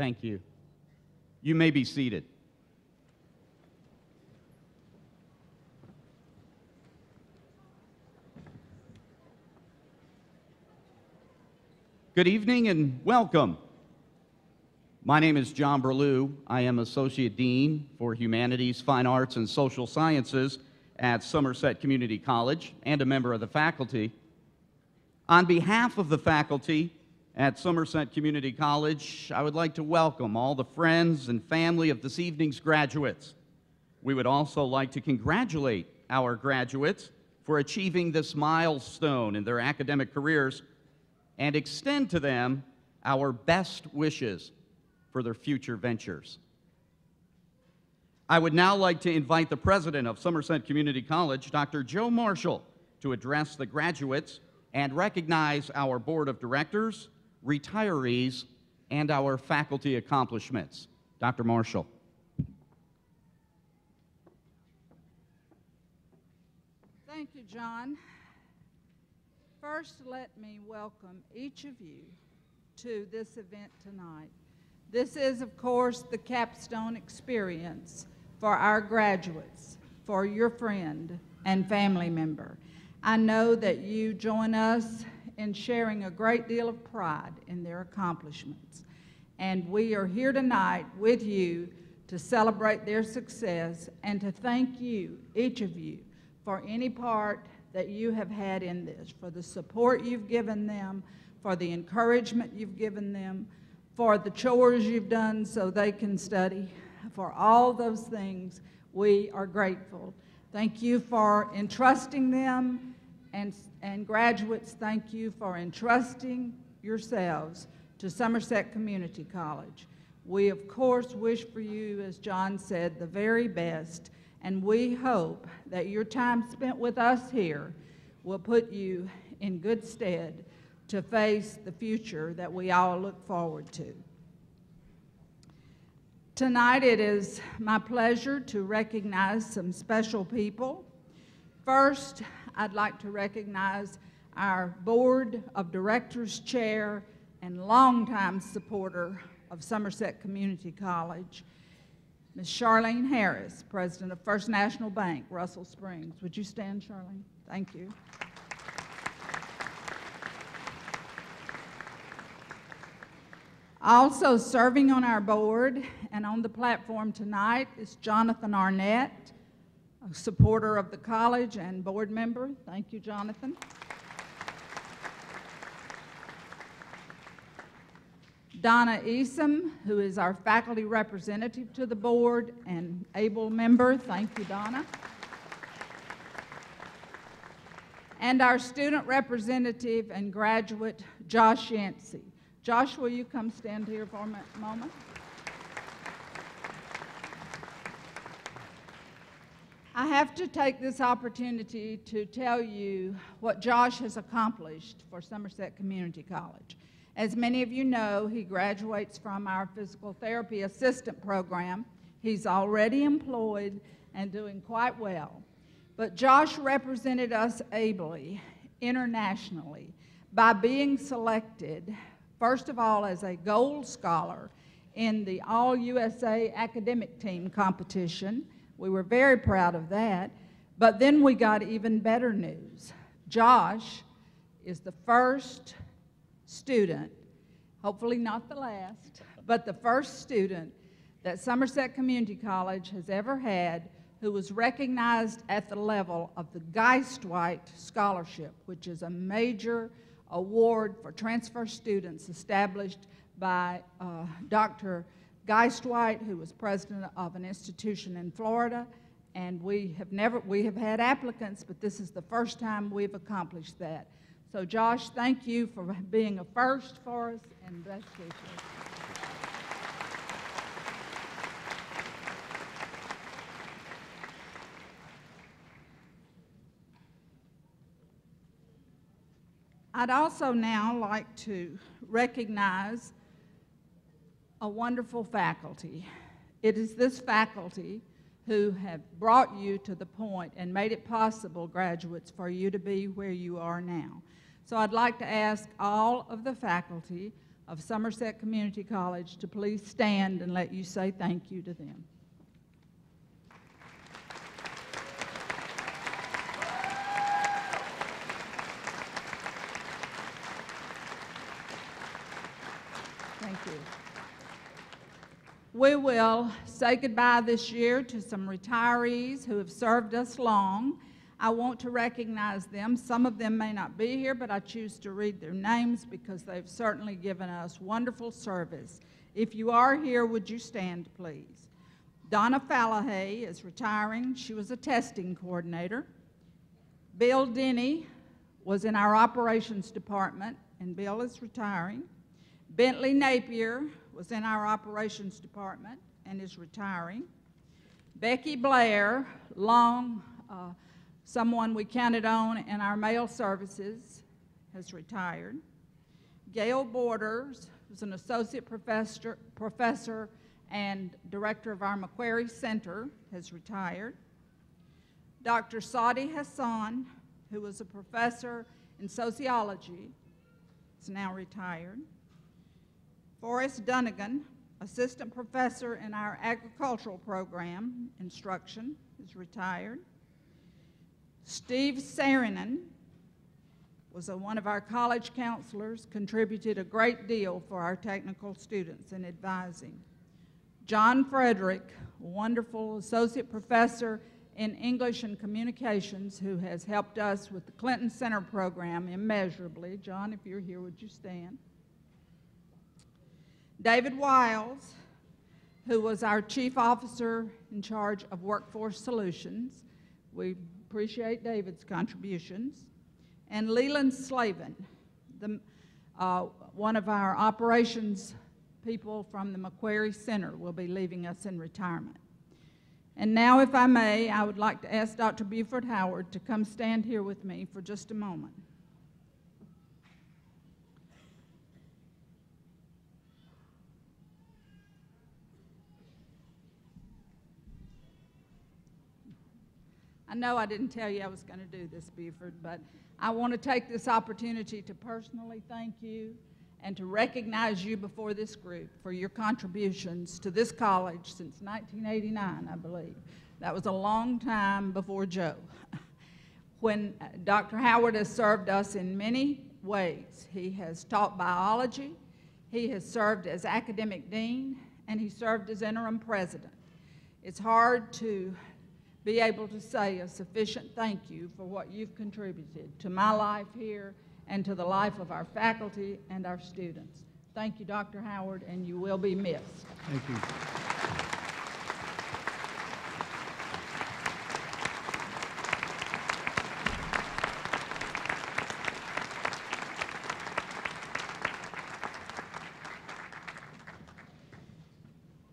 Thank you. You may be seated. Good evening and welcome. My name is John Berlew. I am Associate Dean for Humanities, Fine Arts, and Social Sciences at Somerset Community College and a member of the faculty. On behalf of the faculty at Somerset Community College, I would like to welcome all the friends and family of this evening's graduates. We would also like to congratulate our graduates for achieving this milestone in their academic careers and extend to them our best wishes for their future ventures. I would now like to invite the president of Somerset Community College, Dr. Joe Marshall, to address the graduates and recognize our board of directors, retirees, and our faculty accomplishments. Dr. Marshall. Thank you, John. First, let me welcome each of you to this event tonight. This is, of course, the capstone experience for our graduates, for your friend and family member. I know that you join us in sharing a great deal of pride in their accomplishments. And we are here tonight with you to celebrate their success and to thank you, each of you, for any part that you have had in this, for the support you've given them, for the encouragement you've given them, for the chores you've done so they can study. For all those things, we are grateful. Thank you for entrusting them, and graduates, thank you for entrusting yourselves to Somerset Community College. We, of course, wish for you, as John said, the very best, and we hope that your time spent with us here will put you in good stead to face the future that we all look forward to. Tonight it is my pleasure to recognize some special people. First, I'd like to recognize our Board of Directors Chair and longtime supporter of Somerset Community College, Ms. Charlene Harris, President of First National Bank, Russell Springs. Would you stand, Charlene? Thank you. Also serving on our board and on the platform tonight is Jonathan Arnett, a supporter of the college and board member. Thank you, Jonathan. Donna Easom, who is our faculty representative to the board and able member. Thank you, Donna. And our student representative and graduate, Josh Yancey. Josh, will you come stand here for a moment? I have to take this opportunity to tell you what Josh has accomplished for Somerset Community College. As many of you know, he graduates from our physical therapy assistant program. He's already employed and doing quite well. But Josh represented us ably internationally by being selected, first of all, as a gold scholar in the All-USA Academic Team competition. We were very proud of that. But then we got even better news. Josh is the first student, hopefully not the last, but the first student that Somerset Community College has ever had who was recognized at the level of the Geistwhite Scholarship, which is a major award for transfer students established by Dr. Geistwhite, who was president of an institution in Florida. And we have had applicants, but this is the first time we've accomplished that. So Josh, thank you for being a first for us, and best wishes. I'd also now like to recognize a wonderful faculty. It is this faculty who have brought you to the point and made it possible, graduates, for you to be where you are now. So I'd like to ask all of the faculty of Somerset Community College to please stand and let you say thank you to them. Thank you. We will say goodbye this year to some retirees who have served us long. I want to recognize them. Some of them may not be here, but I choose to read their names because they've certainly given us wonderful service. If you are here, would you stand, please? Donna Fallahay is retiring. She was a testing coordinator. Bill Denny was in our operations department, and Bill is retiring. Bentley Napier was in our operations department and is retiring. Becky Blair, someone we counted on in our mail services, has retired. Gail Borders was an associate professor and director of our Macquarie Center, has retired. Dr. Saudi Hassan, who was a professor in sociology, is now retired. Forrest Dunnigan, assistant professor in our agricultural program, instruction, is retired. Steve Saarinen was one of our college counselors, contributed a great deal for our technical students in advising. John Frederick, a wonderful associate professor in English and Communications, who has helped us with the Clinton Center program immeasurably. John, if you're here, would you stand? David Wiles, who was our chief officer in charge of Workforce Solutions. We appreciate David's contributions. And Leland Slavin, one of our operations people from the Macquarie Center, will be leaving us in retirement. And now, if I may, I would like to ask Dr. Buford Howard to come stand here with me for just a moment. I know I didn't tell you I was going to do this, Buford, but I want to take this opportunity to personally thank you and to recognize you before this group for your contributions to this college since 1989, I believe. That was a long time before Joe. When Dr. Howard has served us in many ways. He has taught biology, he has served as academic dean, and he served as interim president. It's hard to be able to say a sufficient thank you for what you've contributed to my life here and to the life of our faculty and our students. Thank you, Dr. Howard, and you will be missed. Thank you.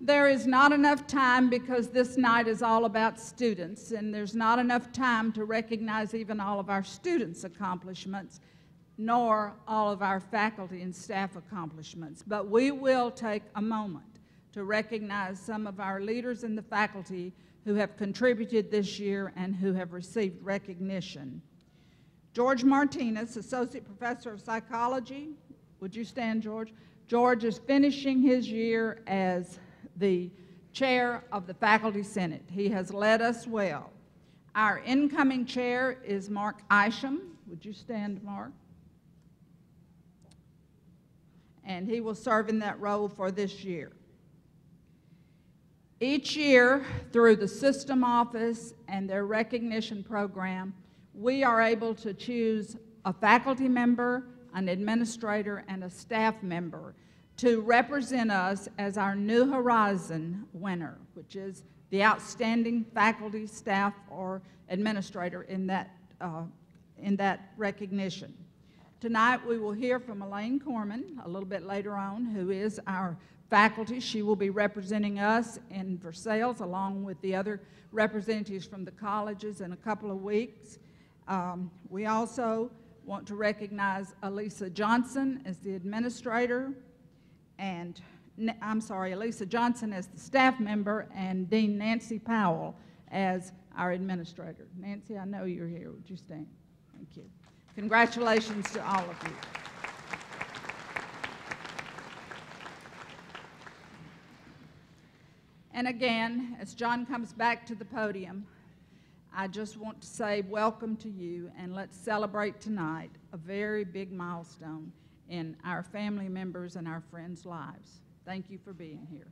There is not enough time, because this night is all about students, and there's not enough time to recognize even all of our students' accomplishments, nor all of our faculty and staff accomplishments. But we will take a moment to recognize some of our leaders in the faculty who have contributed this year and who have received recognition. George Martinez, Associate Professor of Psychology. Would you stand, George? George is finishing his year as the chair of the Faculty Senate. He has led us well. Our incoming chair is Mark Isham. Would you stand, Mark? And he will serve in that role for this year. Each year, through the system office and their recognition program, we are able to choose a faculty member, an administrator, and a staff member to represent us as our New Horizon winner, which is the outstanding faculty, staff, or administrator in that recognition. Tonight we will hear from Elaine Corman a little bit later on, who is our faculty. She will be representing us in Versailles along with the other representatives from the colleges in a couple of weeks. We also want to recognize Elisa Johnson as the administrator, and Elisa Johnson as the staff member, and Dean Nancy Powell as our administrator. Nancy, I know you're here. Would you stand? Thank you. Congratulations to all of you. And again, as John comes back to the podium, I just want to say welcome to you, and let's celebrate tonight a very big milestone in our family members and our friends' lives. Thank you for being here.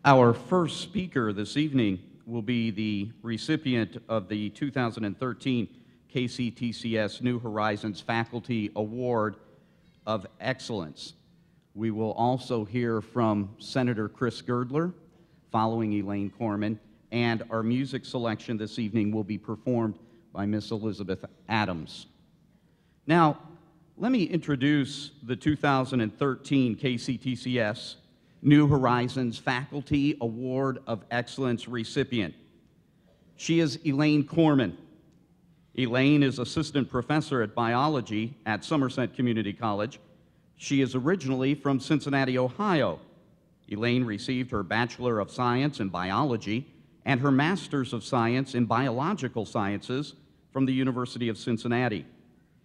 Our first speaker this evening will be the recipient of the 2013 KCTCS New Horizons Faculty Award of Excellence. We will also hear from Senator Chris Girdler, following Elaine Corman, and our music selection this evening will be performed by Miss Elizabeth Adams. Now, let me introduce the 2013 KCTCS New Horizons Faculty Award of Excellence recipient. She is Elaine Corman. Elaine is assistant professor at biology at Somerset Community College. She is originally from Cincinnati, Ohio. Elaine received her Bachelor of Science in Biology and her Master's of Science in Biological Sciences from the University of Cincinnati.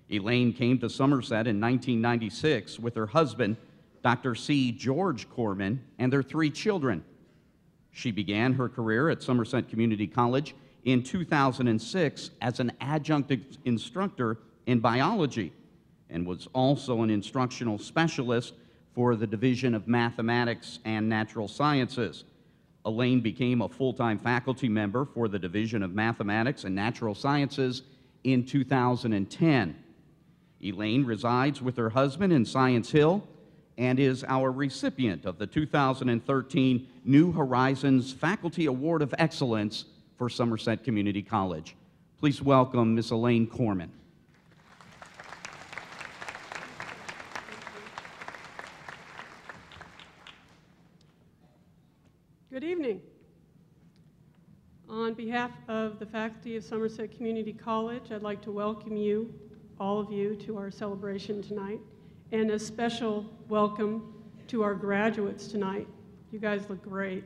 Elaine came to Somerset in 1996 with her husband, Dr. C. George Corman, and their 3 children. She began her career at Somerset Community College in 2006 as an adjunct instructor in biology, and was also an instructional specialist for the Division of Mathematics and Natural Sciences. Elaine became a full-time faculty member for the Division of Mathematics and Natural Sciences in 2010. Elaine resides with her husband in Science Hill and is our recipient of the 2013 New Horizons Faculty Award of Excellence for Somerset Community College. Please welcome Miss Elaine Corman. Good evening. On behalf of the faculty of Somerset Community College, I'd like to welcome you, all of you, to our celebration tonight, and a special welcome to our graduates tonight. You guys look great.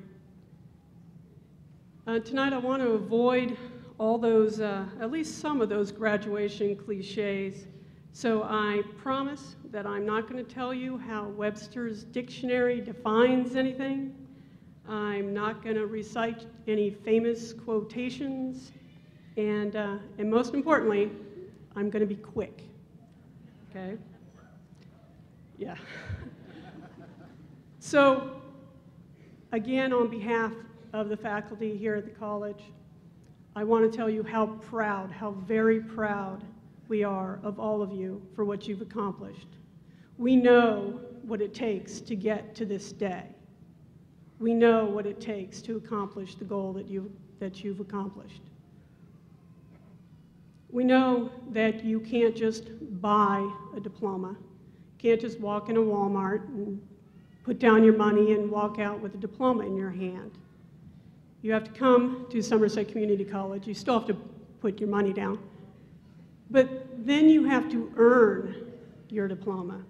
Tonight I want to avoid all those, at least some of those graduation cliches. So I promise that I'm not going to tell you how Webster's dictionary defines anything. I'm not going to recite any famous quotations, and most importantly, I'm going to be quick, okay? Yeah. So, again, on behalf of the faculty here at the college, I want to tell you how proud, how very proud we are of all of you for what you've accomplished. We know what it takes to get to this day. We know what it takes to accomplish the goal that you've accomplished. We know that you can't just buy a diploma, can't just walk in a Walmart and put down your money and walk out with a diploma in your hand. You have to come to Somerset Community College. You still have to put your money down. But then you have to earn your diploma.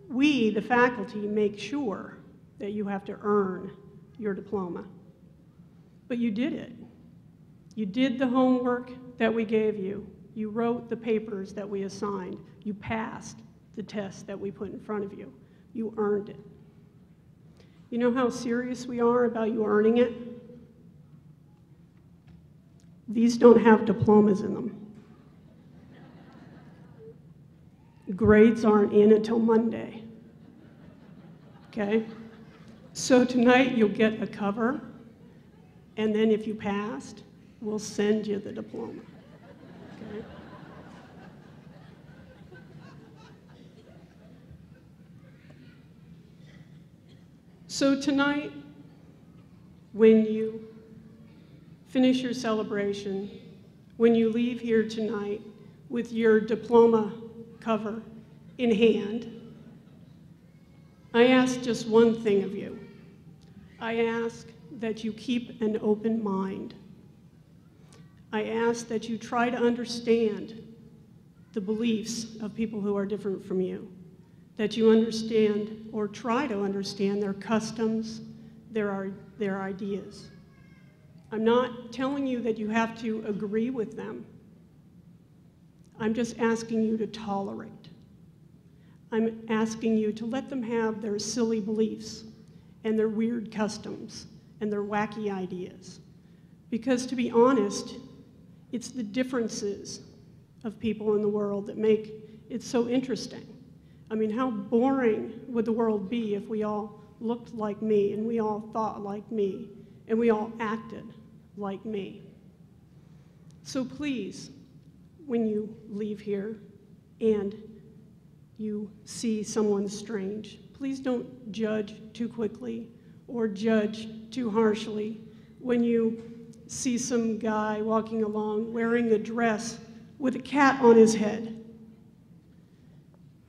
We, the faculty, make sure that you have to earn your diploma. But you did it. You did the homework that we gave you. You wrote the papers that we assigned. You passed the tests that we put in front of you. You earned it. You know how serious we are about you earning it? These don't have diplomas in them. Grades aren't in until Monday. Okay? So tonight you'll get a cover, and then if you passed, we'll send you the diploma. Okay? So tonight, when you finish your celebration, when you leave here tonight with your diploma cover in hand, I ask just one thing of you. I ask that you keep an open mind. I ask that you try to understand the beliefs of people who are different from you, that you understand or try to understand their customs, their ideas. I'm not telling you that you have to agree with them. I'm just asking you to tolerate. I'm asking you to let them have their silly beliefs and their weird customs and their wacky ideas. Because to be honest, it's the differences of people in the world that make it so interesting. I mean, how boring would the world be if we all looked like me and we all thought like me and we all acted like me? So please, when you leave here and you see someone strange, please don't judge too quickly or judge too harshly. When you see some guy walking along wearing a dress with a cat on his head,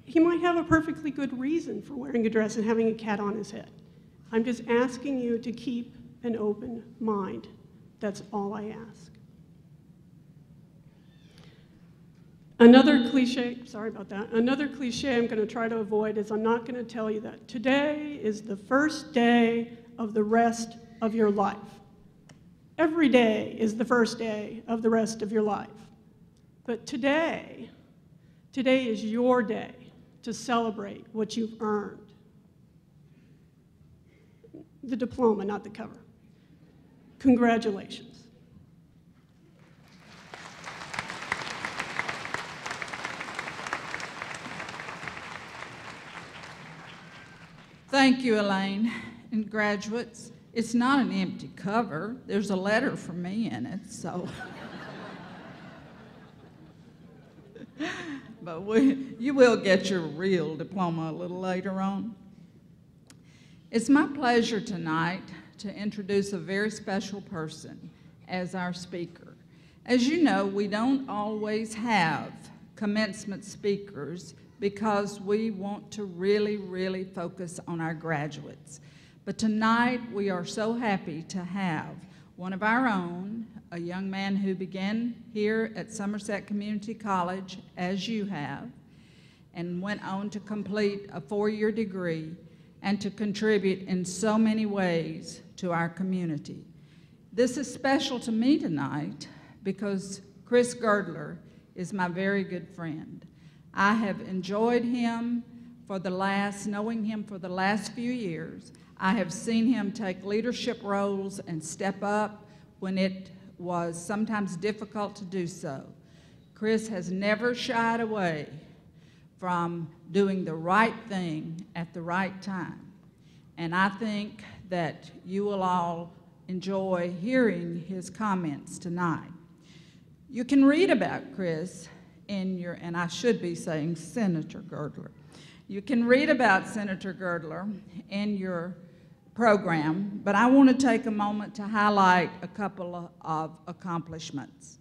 he might have a perfectly good reason for wearing a dress and having a cat on his head. I'm just asking you to keep an open mind. That's all I ask. Another cliche I'm going to try to avoid is I'm not going to tell you that today is the first day of the rest of your life. Every day is the first day of the rest of your life. But today is your day to celebrate what you've earned. The diploma, not the cover. Congratulations. Thank you, Elaine. And graduates, it's not an empty cover. There's a letter from me in it, so. But you will get your real diploma a little later on. It's my pleasure tonight to introduce a very special person as our speaker. As you know, we don't always have commencement speakers because we want to really focus on our graduates. But tonight, we are so happy to have one of our own, a young man who began here at Somerset Community College, as you have, and went on to complete a 4-year degree and to contribute in so many ways to our community. This is special to me tonight because Chris Girdler is my very good friend. I have enjoyed him knowing him for the last few years. I have seen him take leadership roles and step up when it was sometimes difficult to do so. Chris has never shied away from doing the right thing at the right time. And I think that you will all enjoy hearing his comments tonight. You can read about Chris and I should be saying Senator Girdler. You can read about Senator Girdler in your program, but I want to take a moment to highlight a couple of accomplishments.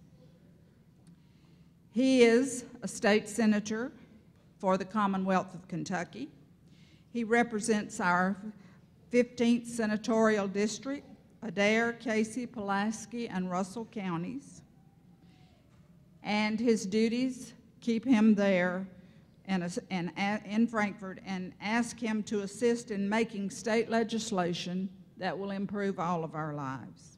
He is a state senator for the Commonwealth of Kentucky. He represents our 15th senatorial district, Adair, Casey, Pulaski, and Russell counties. And his duties keep him there in Frankfort and ask him to assist in making state legislation that will improve all of our lives.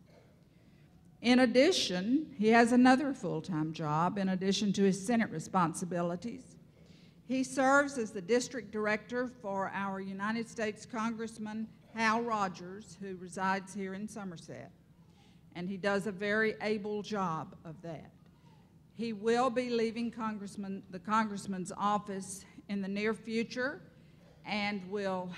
In addition, he has another full-time job in addition to his Senate responsibilities. He serves as the district director for our United States Congressman Hal Rogers, who resides here in Somerset, and he does a very able job of that. He will be leaving the congressman's office in the near future and will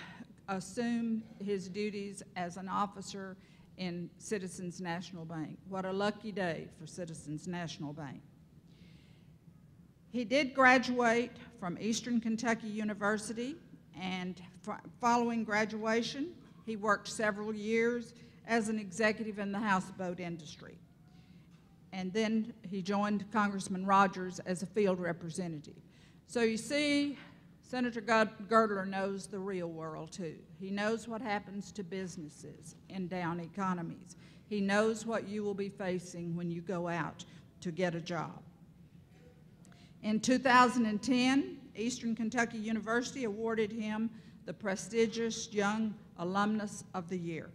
assume his duties as an officer in Citizens National Bank. What a lucky day for Citizens National Bank. He did graduate from Eastern Kentucky University, and following graduation, he worked several years as an executive in the houseboat industry. And then he joined Congressman Rogers as a field representative. So you see, Senator Girdler knows the real world too. He knows what happens to businesses in down economies. He knows what you will be facing when you go out to get a job. In 2010, Eastern Kentucky University awarded him the prestigious Young Alumnus of the Year.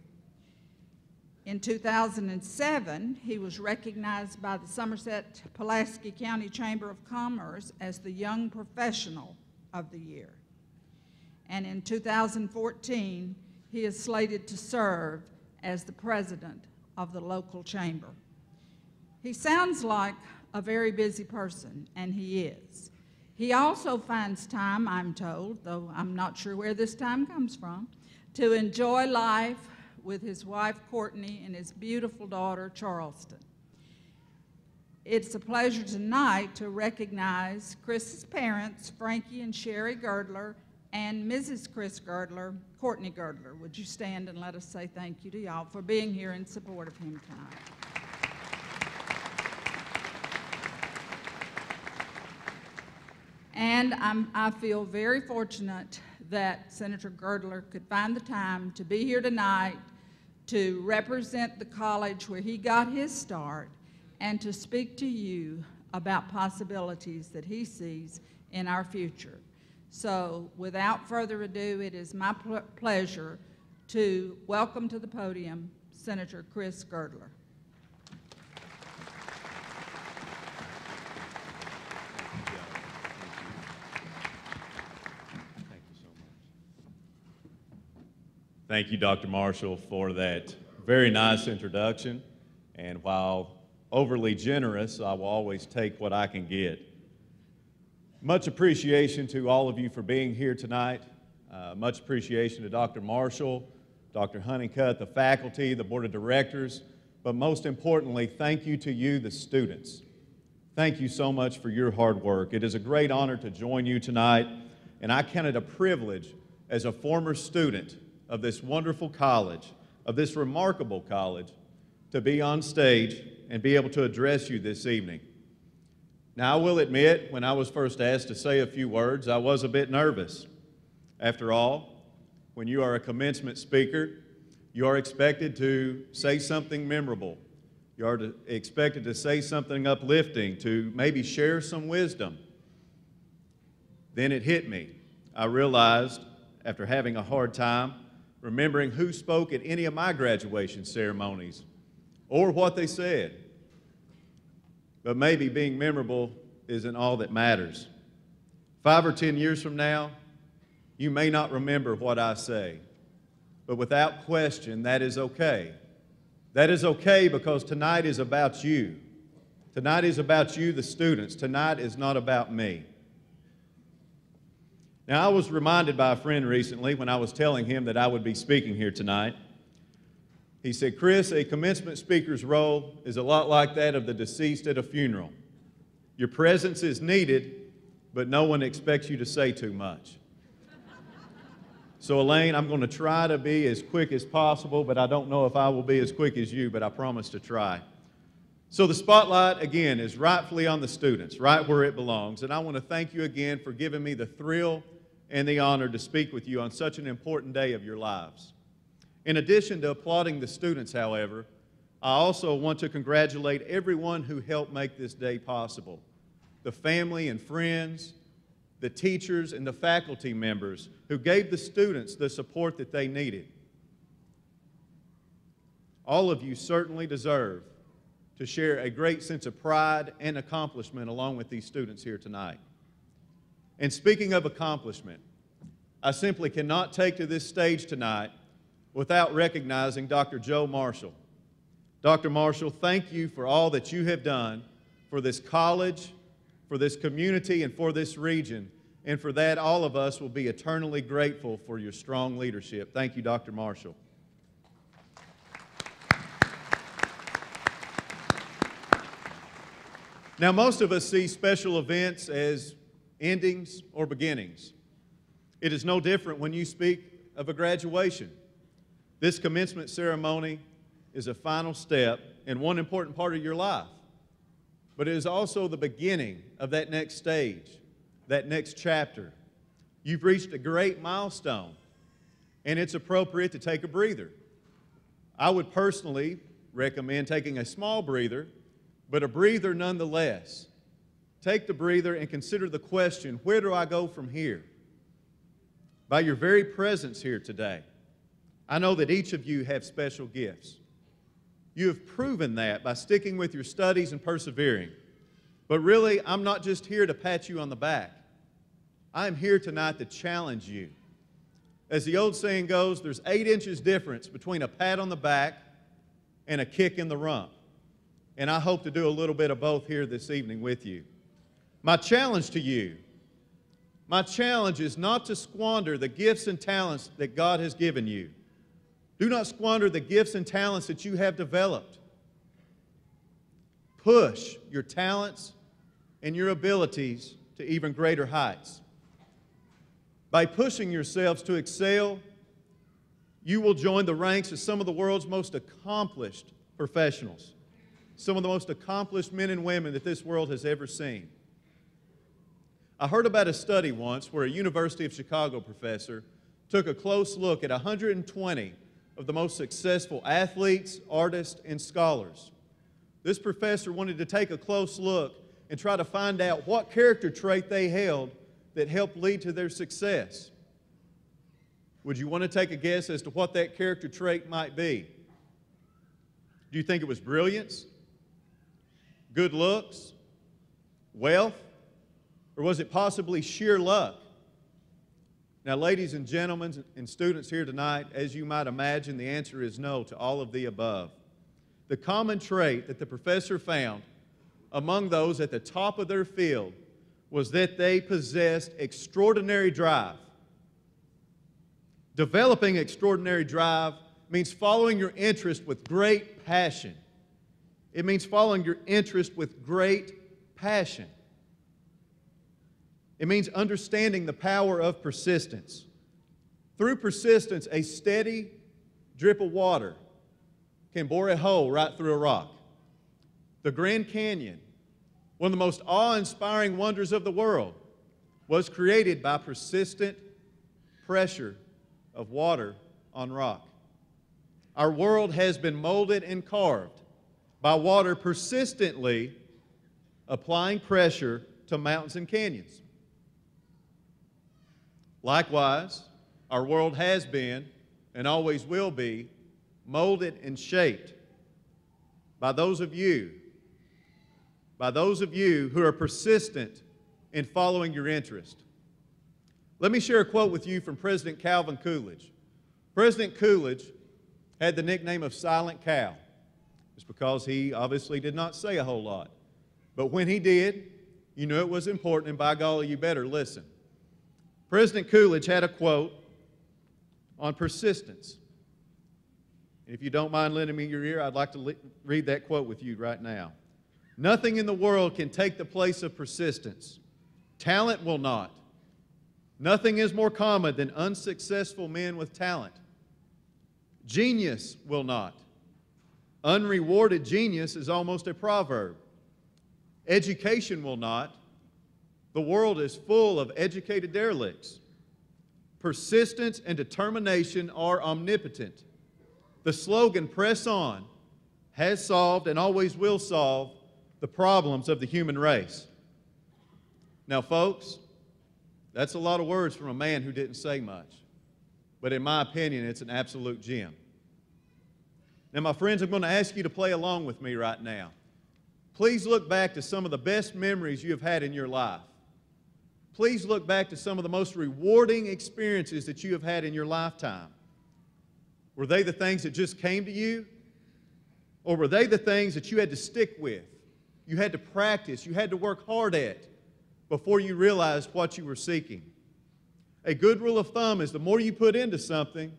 In 2007, he was recognized by the Somerset-Pulaski County Chamber of Commerce as the Young Professional of the Year. And in 2014, he is slated to serve as the president of the local chamber. He sounds like a very busy person, and he is. He also finds time, I'm told, though I'm not sure where this time comes from, to enjoy life with his wife, Courtney, and his beautiful daughter, Charleston. It's a pleasure tonight to recognize Chris's parents, Frankie and Sherry Girdler, and Mrs. Chris Girdler, Courtney Girdler. Would you stand and let us say thank you to y'all for being here in support of him tonight. And I feel very fortunate that Senator Girdler could find the time to be here tonight to represent the college where he got his start and to speak to you about possibilities that he sees in our future. So without further ado, it is my pleasure to welcome to the podium Senator Chris Girdler. Thank you, Dr. Marshall, for that very nice introduction. And while overly generous, I will always take what I can get. Much appreciation to all of you for being here tonight. Much appreciation to Dr. Marshall, Dr. Honeycutt, the faculty, the board of directors, but most importantly, thank you to you, the students. Thank you so much for your hard work. It is a great honor to join you tonight, and I count it a privilege as a former student of this wonderful college, of this remarkable college, to be on stage and be able to address you this evening. Now, I will admit, when I was first asked to say a few words, I was a bit nervous. After all, when you are a commencement speaker, you are expected to say something memorable. You are expected to say something uplifting, to maybe share some wisdom. Then it hit me. I realized, after having a hard time, remembering who spoke at any of my graduation ceremonies or what they said. But maybe being memorable isn't all that matters. 5 or 10 years from now, you may not remember what I say, but without question, that is okay. That is okay because tonight is about you. Tonight is about you, the students. Tonight is not about me. Now, I was reminded by a friend recently when I was telling him that I would be speaking here tonight. He said, "Chris, a commencement speaker's role is a lot like that of the deceased at a funeral. Your presence is needed, but no one expects you to say too much." So, Elaine, I'm going to try to be as quick as possible, but I don't know if I will be as quick as you, but I promise to try. So the spotlight, again, is rightfully on the students, right where it belongs. And I want to thank you again for giving me the thrill and the honor to speak with you on such an important day of your lives. In addition to applauding the students, however, I also want to congratulate everyone who helped make this day possible. The family and friends, the teachers and the faculty members who gave the students the support that they needed. All of you certainly deserve to share a great sense of pride and accomplishment along with these students here tonight. And speaking of accomplishment, I simply cannot take to this stage tonight without recognizing Dr. Joe Marshall. Dr. Marshall, thank you for all that you have done for this college, for this community, and for this region. And for that, all of us will be eternally grateful for your strong leadership. Thank you, Dr. Marshall. Now, most of us see special events as endings or beginnings. It is no different when you speak of a graduation. This commencement ceremony is a final step in one important part of your life, but it is also the beginning of that next stage, that next chapter. You've reached a great milestone, and it's appropriate to take a breather. I would personally recommend taking a small breather, but a breather nonetheless. Take the breather and consider the question, where do I go from here? By your very presence here today, I know that each of you have special gifts. You have proven that by sticking with your studies and persevering. But really, I'm not just here to pat you on the back. I'm here tonight to challenge you. As the old saying goes, there's 8 inches difference between a pat on the back and a kick in the rump. And I hope to do a little bit of both here this evening with you. My challenge to you, my challenge is not to squander the gifts and talents that God has given you. Do not squander the gifts and talents that you have developed. Push your talents and your abilities to even greater heights. By pushing yourselves to excel, you will join the ranks of some of the world's most accomplished professionals, some of the most accomplished men and women that this world has ever seen. I heard about a study once where a University of Chicago professor took a close look at 120 of the most successful athletes, artists, and scholars. This professor wanted to take a close look and try to find out what character trait they held that helped lead to their success. Would you want to take a guess as to what that character trait might be? Do you think it was brilliance, good looks, wealth, or was it possibly sheer luck? Now, ladies and gentlemen and students here tonight, as you might imagine, the answer is no to all of the above. The common trait that the professor found among those at the top of their field was that they possessed extraordinary drive. Developing extraordinary drive means following your interest with great passion. It means following your interest with great passion. It means understanding the power of persistence. Through persistence, a steady drip of water can bore a hole right through a rock. The Grand Canyon, one of the most awe-inspiring wonders of the world, was created by persistent pressure of water on rock. Our world has been molded and carved by water persistently applying pressure to mountains and canyons. Likewise, our world has been and always will be molded and shaped by those of you who are persistent in following your interest. Let me share a quote with you from President Calvin Coolidge. President Coolidge had the nickname of Silent Cal. It's because he obviously did not say a whole lot. But when he did, you knew it was important, and by golly, you better listen. President Coolidge had a quote on persistence. And if you don't mind lending me your ear, I'd like to read that quote with you right now. Nothing in the world can take the place of persistence. Talent will not. Nothing is more common than unsuccessful men with talent. Genius will not. Unrewarded genius is almost a proverb. Education will not. The world is full of educated derelicts. Persistence and determination are omnipotent. The slogan, "Press on," has solved and always will solve the problems of the human race. Now, folks, that's a lot of words from a man who didn't say much. But in my opinion, it's an absolute gem. Now, my friends, I'm going to ask you to play along with me right now. Please look back to some of the best memories you have had in your life. Please look back to some of the most rewarding experiences that you have had in your lifetime. Were they the things that just came to you? Or were they the things that you had to stick with? You had to practice, you had to work hard at before you realized what you were seeking. A good rule of thumb is the more you put into something,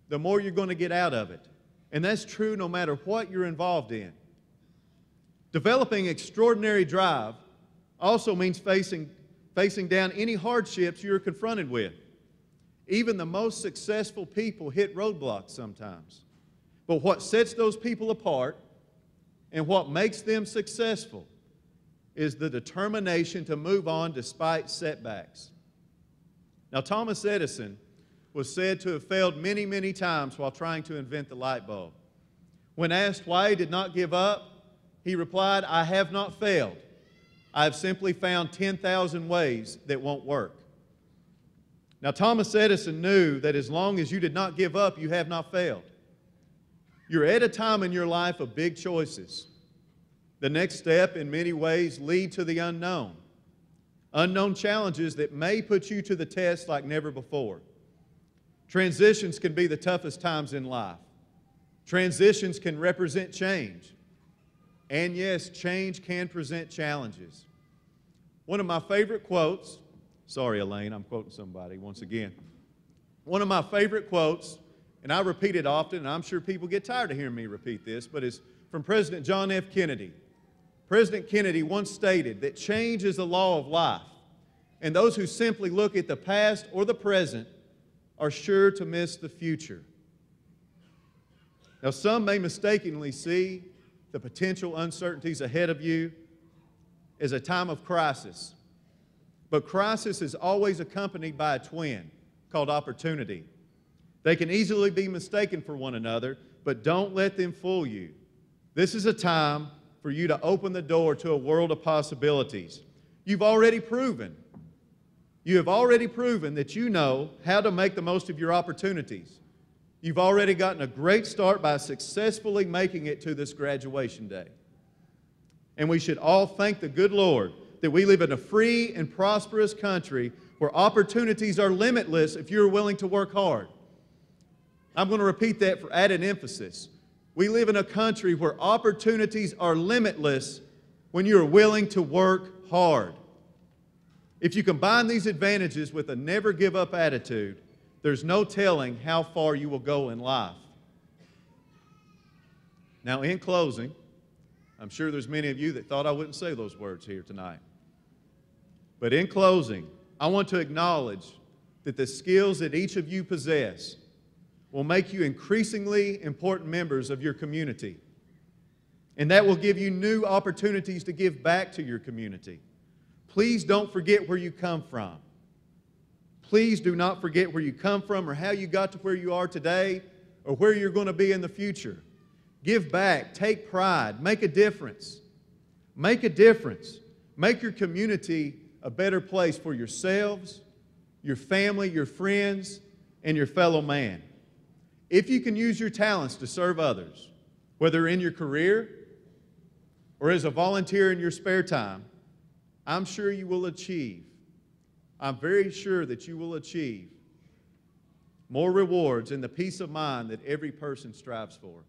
the more you're going to get out of it. And that's true no matter what you're involved in. Developing extraordinary drive also means facing down any hardships you're confronted with. Even the most successful people hit roadblocks sometimes. But what sets those people apart and what makes them successful is the determination to move on despite setbacks. Now, Thomas Edison was said to have failed many, many times while trying to invent the light bulb. When asked why he did not give up, he replied, "I have not failed. I have simply found 10,000 ways that won't work." Now, Thomas Edison knew that as long as you did not give up, you have not failed. You're at a time in your life of big choices. The next step, in many ways, lead to the unknown. Unknown challenges that may put you to the test like never before. Transitions can be the toughest times in life. Transitions can represent change. And yes, change can present challenges. One of my favorite quotes, sorry Elaine, I'm quoting somebody once again. One of my favorite quotes, and I repeat it often, and I'm sure people get tired of hearing me repeat this, but it's from President John F. Kennedy. President Kennedy once stated that change is the law of life, and those who simply look at the past or the present are sure to miss the future. Now, some may mistakenly see the potential uncertainties ahead of you as a time of crisis, but crisis is always accompanied by a twin called opportunity. They can easily be mistaken for one another, but don't let them fool you. This is a time for you to open the door to a world of possibilities. You have already proven that you know how to make the most of your opportunities. You've already gotten a great start by successfully making it to this graduation day. And we should all thank the good Lord that we live in a free and prosperous country where opportunities are limitless if you're willing to work hard. I'm going to repeat that for added emphasis. We live in a country where opportunities are limitless when you're willing to work hard. If you combine these advantages with a never give up attitude, there's no telling how far you will go in life. Now, in closing, I'm sure there's many of you that thought I wouldn't say those words here tonight. But in closing, I want to acknowledge that the skills that each of you possess will make you increasingly important members of your community. And that will give you new opportunities to give back to your community. Please don't forget where you come from. Please do not forget where you come from or how you got to where you are today or where you're going to be in the future. Give back, take pride, make a difference. Make a difference. Make your community a better place for yourselves, your family, your friends, and your fellow man. If you can use your talents to serve others, whether in your career or as a volunteer in your spare time, I'm sure you will achieve. I'm very sure that you will achieve more rewards and the peace of mind that every person strives for.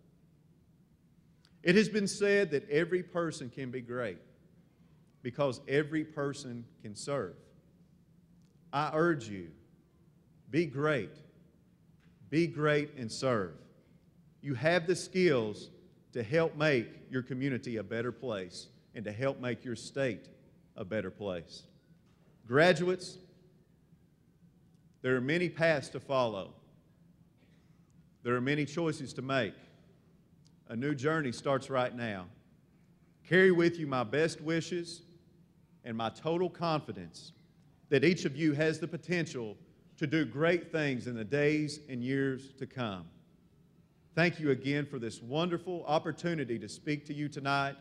It has been said that every person can be great because every person can serve. I urge you, be great. Be great and serve. You have the skills to help make your community a better place and to help make your state a better place. Graduates, there are many paths to follow. There are many choices to make. A new journey starts right now. Carry with you my best wishes and my total confidence that each of you has the potential to do great things in the days and years to come. Thank you again for this wonderful opportunity to speak to you tonight.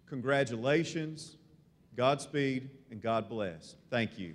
Congratulations, Godspeed, and God bless. Thank you.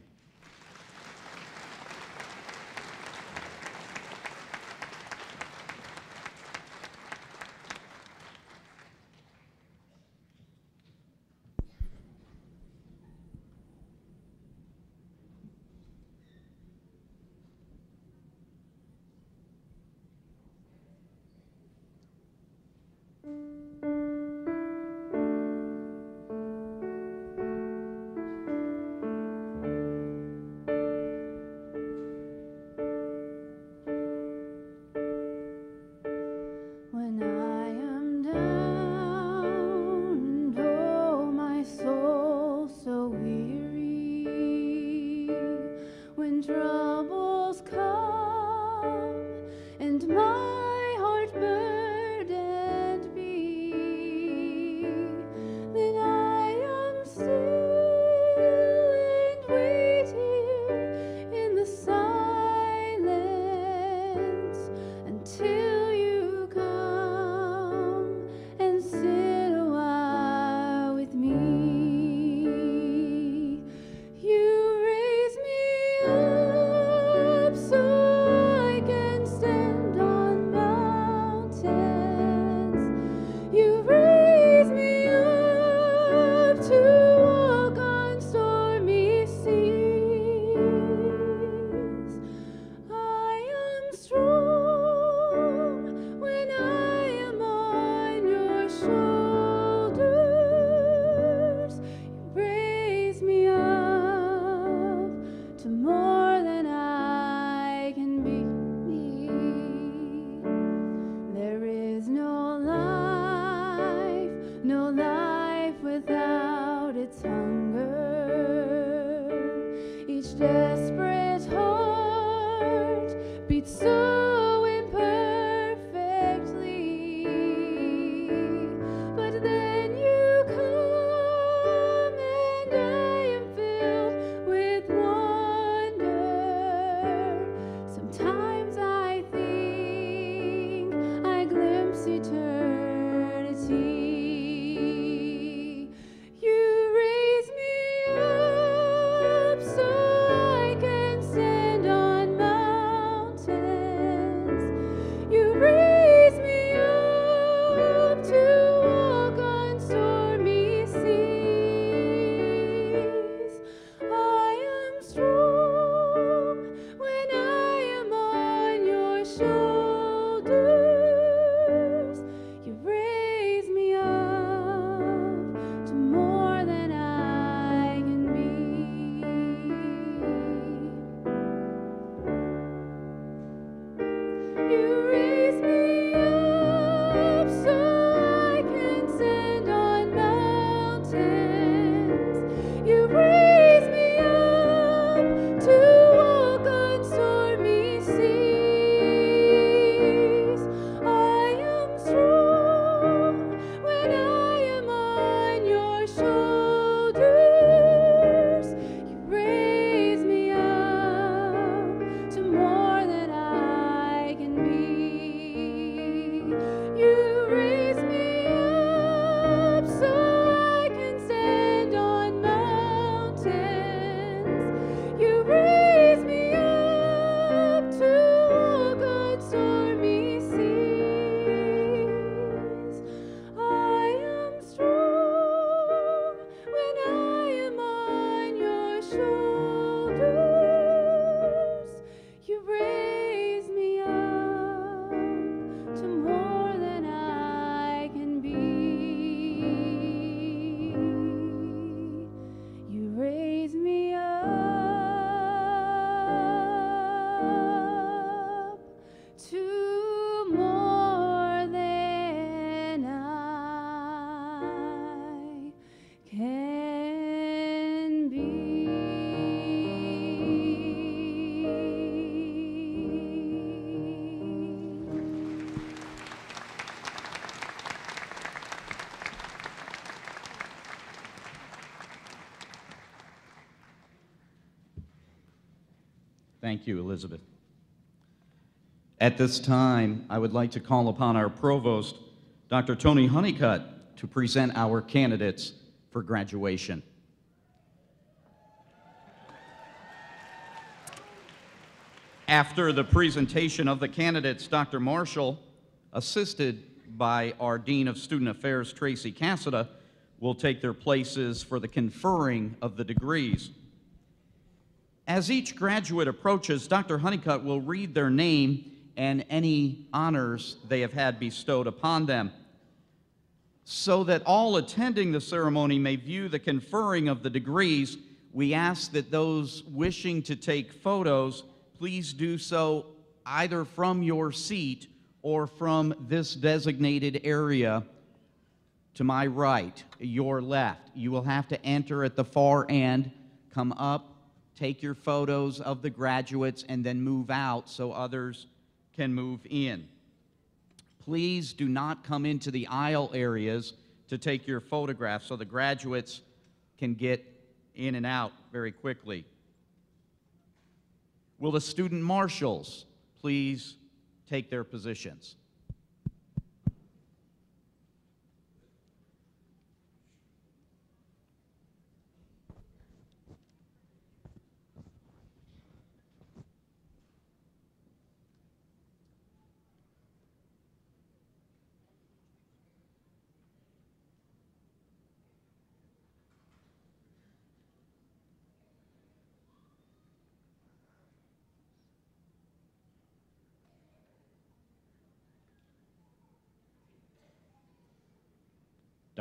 Thank you, Elizabeth. At this time, I would like to call upon our provost, Dr. Tony Honeycutt, to present our candidates for graduation. After the presentation of the candidates, Dr. Marshall, assisted by our Dean of Student Affairs, Tracy Cassida, will take their places for the conferring of the degrees. As each graduate approaches, Dr. Honeycutt will read their name and any honors they have had bestowed upon them. So that all attending the ceremony may view the conferring of the degrees, we ask that those wishing to take photos please do so either from your seat or from this designated area to my right, your left. You will have to enter at the far end, come up, take your photos of the graduates, and then move out so others can move in. Please do not come into the aisle areas to take your photographs so the graduates can get in and out very quickly. Will the student marshals please take their positions?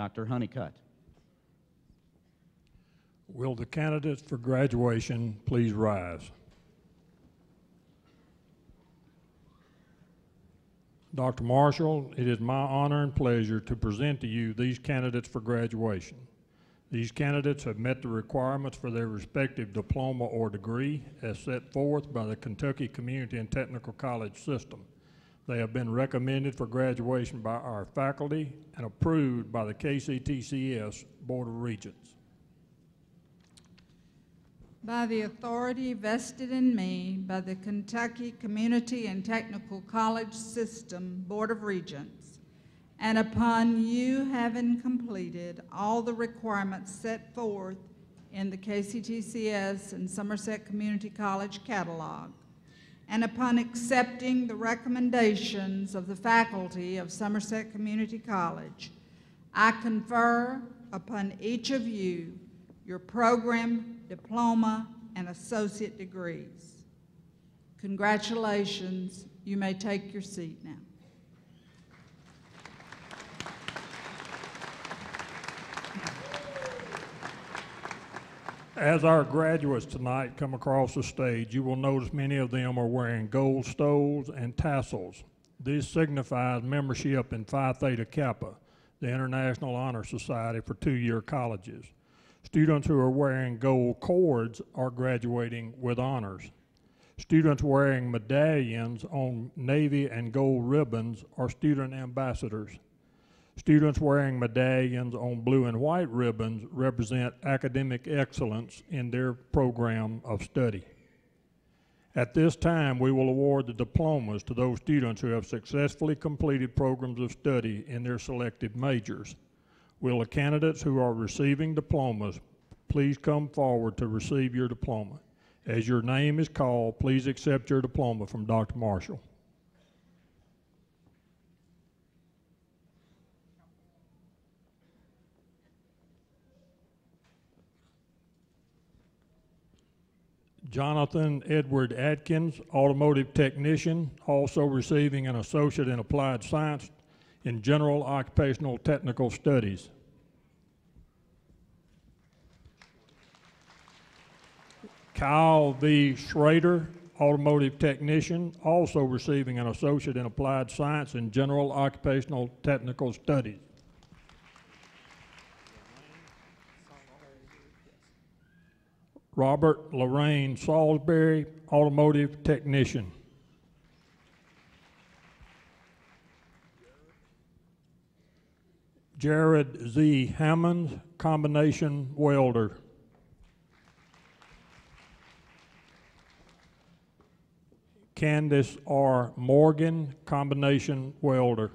Dr. Honeycutt. Will the candidates for graduation please rise? Dr. Marshall, it is my honor and pleasure to present to you these candidates for graduation. These candidates have met the requirements for their respective diploma or degree as set forth by the Kentucky Community and Technical College System. They have been recommended for graduation by our faculty and approved by the KCTCS Board of Regents. By the authority vested in me by the Kentucky Community and Technical College System Board of Regents, and upon you having completed all the requirements set forth in the KCTCS and Somerset Community College catalog, and upon accepting the recommendations of the faculty of Somerset Community College, I confer upon each of you your program, diploma, and associate degrees. Congratulations. You may take your seat now. As our graduates tonight come across the stage, you will notice many of them are wearing gold stoles and tassels. This signifies membership in Phi Theta Kappa, the International Honor Society for two-year colleges. Students who are wearing gold cords are graduating with honors. Students wearing medallions on navy and gold ribbons are student ambassadors. Students wearing medallions on blue and white ribbons represent academic excellence in their program of study. At this time, we will award the diplomas to those students who have successfully completed programs of study in their selected majors. Will the candidates who are receiving diplomas please come forward to receive your diploma? As your name is called, please accept your diploma from Dr. Marshall. Jonathan Edward Atkins, automotive technician, also receiving an associate in applied science in general occupational technical studies. Kyle V. Schrader, automotive technician, also receiving an associate in applied science in general occupational technical studies. Robert Lorraine Salisbury, automotive technician. Jared Z. Hammond, combination welder. Candace R. Morgan, combination welder.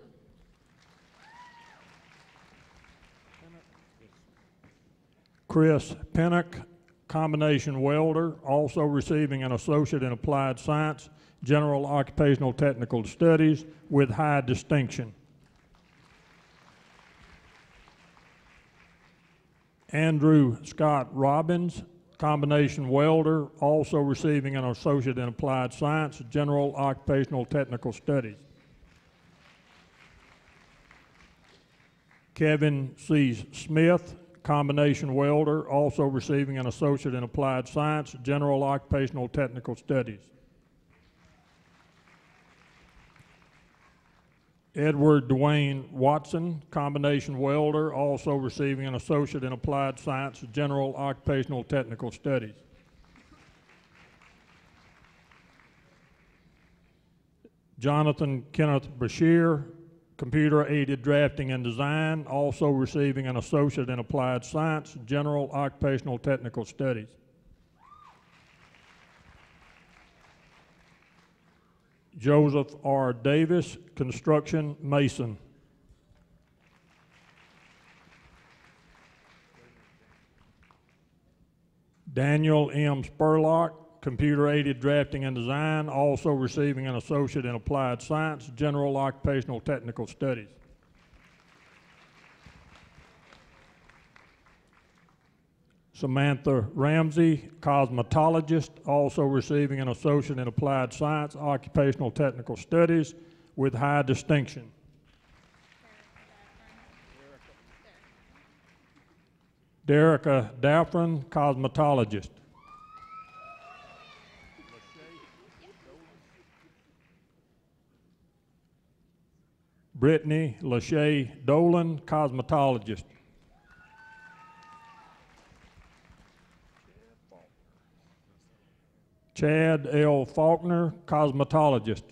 Chris Pinnock, combination welder, also receiving an associate in applied science, general occupational technical studies with high distinction. Andrew Scott Robbins, combination welder, also receiving an associate in applied science, general occupational technical studies. Kevin C. Smith, combination welder, also receiving an associate in applied science, general occupational technical studies. Edward Dwayne Watson, combination welder, also receiving an associate in applied science, general occupational technical studies. Jonathan Kenneth Bashir, computer-aided drafting and design, also receiving an associate in applied science, general occupational technical studies. Joseph R. Davis, construction mason. Daniel M. Spurlock, computer-aided drafting and design, also receiving an associate in applied science, general occupational technical studies. Samantha Ramsey, cosmetologist, also receiving an associate in applied science, occupational technical studies with high distinction. Derica Daffron, cosmetologist. Brittany Lachey Dolan, cosmetologist. Chad L. Faulkner, cosmetologist.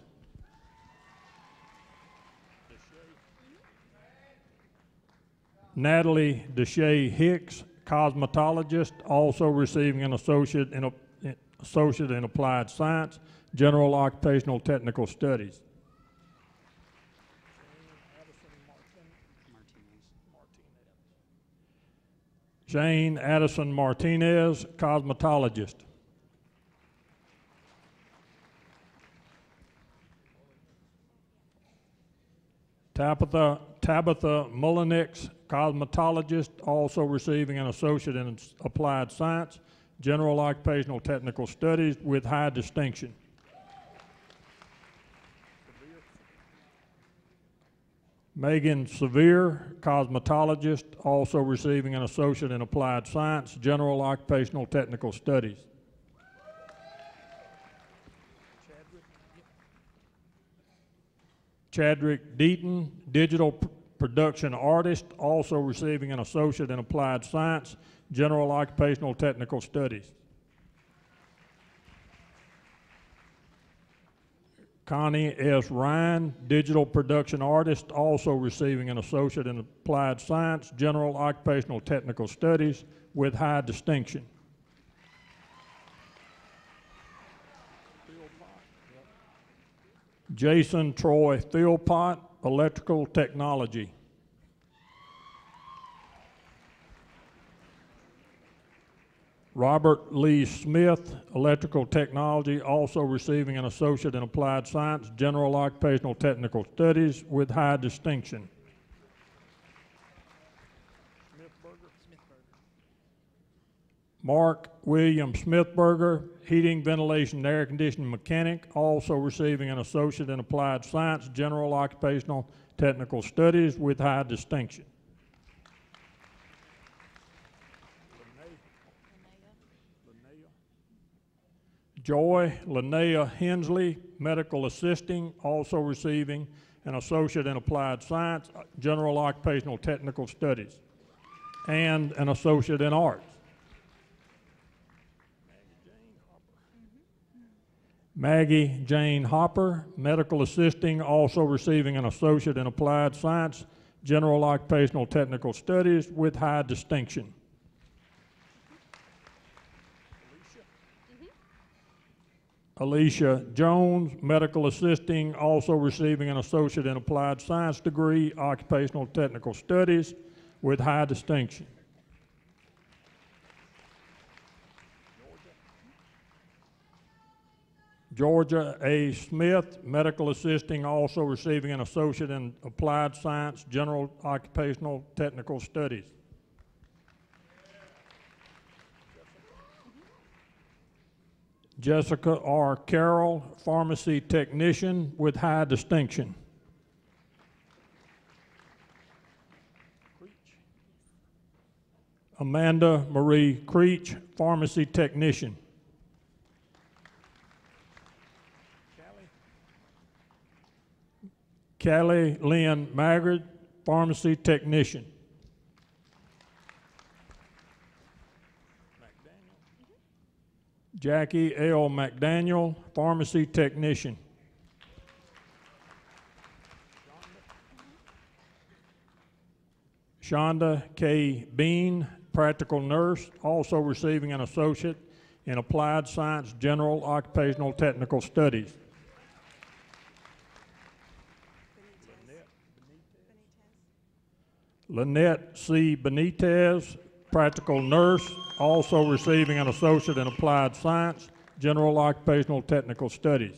Natalie Deshay Hicks, cosmetologist, also receiving an associate in applied science, general occupational technical studies. Jane Addison Martinez, cosmetologist. Tabitha Mullenix, cosmetologist, also receiving an associate in applied science, general occupational technical studies with high distinction. Megan Severe, cosmetologist, also receiving an associate in applied science, general occupational technical studies. Chadrick Deaton, digital production artist, also receiving an associate in applied science, general occupational technical studies. Connie S. Ryan, digital production artist, also receiving an associate in applied science, general occupational technical studies with high distinction. Jason Troy Philpott, electrical technology. Robert Lee Smith, electrical technology, also receiving an associate in applied science, general occupational technical studies with high distinction. Mark William Smithberger, heating, ventilation, and air conditioning mechanic, also receiving an associate in applied science, general occupational technical studies with high distinction. Joy Linnea Hensley, medical assisting, also receiving an associate in applied science, general occupational technical studies, and an associate in arts. Maggie Jane Hopper, medical assisting, also receiving an associate in applied science, general occupational technical studies with high distinction. Alicia Jones, medical assisting, also receiving an associate in applied science degree, occupational technical studies with high distinction. Georgia A. Smith, medical assisting, also receiving an associate in applied science, general occupational technical studies. Jessica R. Carroll, pharmacy technician with high distinction. Amanda Marie Creech, pharmacy technician. Callie Lynn Maggard, pharmacy technician. Jackie L. McDaniel, pharmacy technician. Shonda K. Bean, practical nurse, also receiving an associate in applied science, general occupational technical studies. Lynette C. Benitez, practical nurse, also receiving an associate in applied science, general occupational technical studies.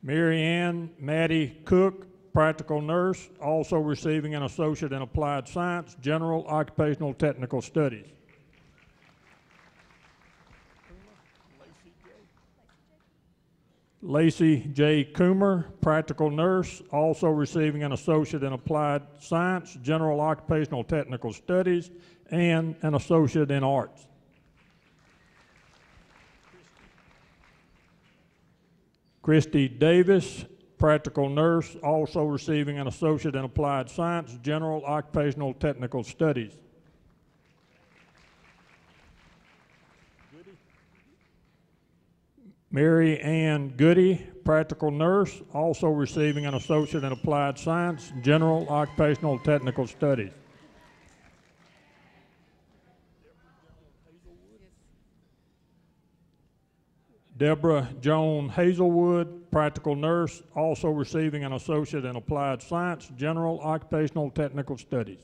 Mary Ann Maddie Cook, practical nurse, also receiving an associate in applied science, general occupational technical studies. Lacey J. Coomer, practical nurse, also receiving an associate in applied science, general occupational technical studies, and an associate in arts. Christy Davis, practical nurse, also receiving an associate in applied science, general occupational technical studies. Mary Ann Goody, practical nurse, also receiving an associate in applied science, general occupational technical studies. Deborah Joan Hazelwood, practical nurse, also receiving an associate in applied science, general occupational technical studies.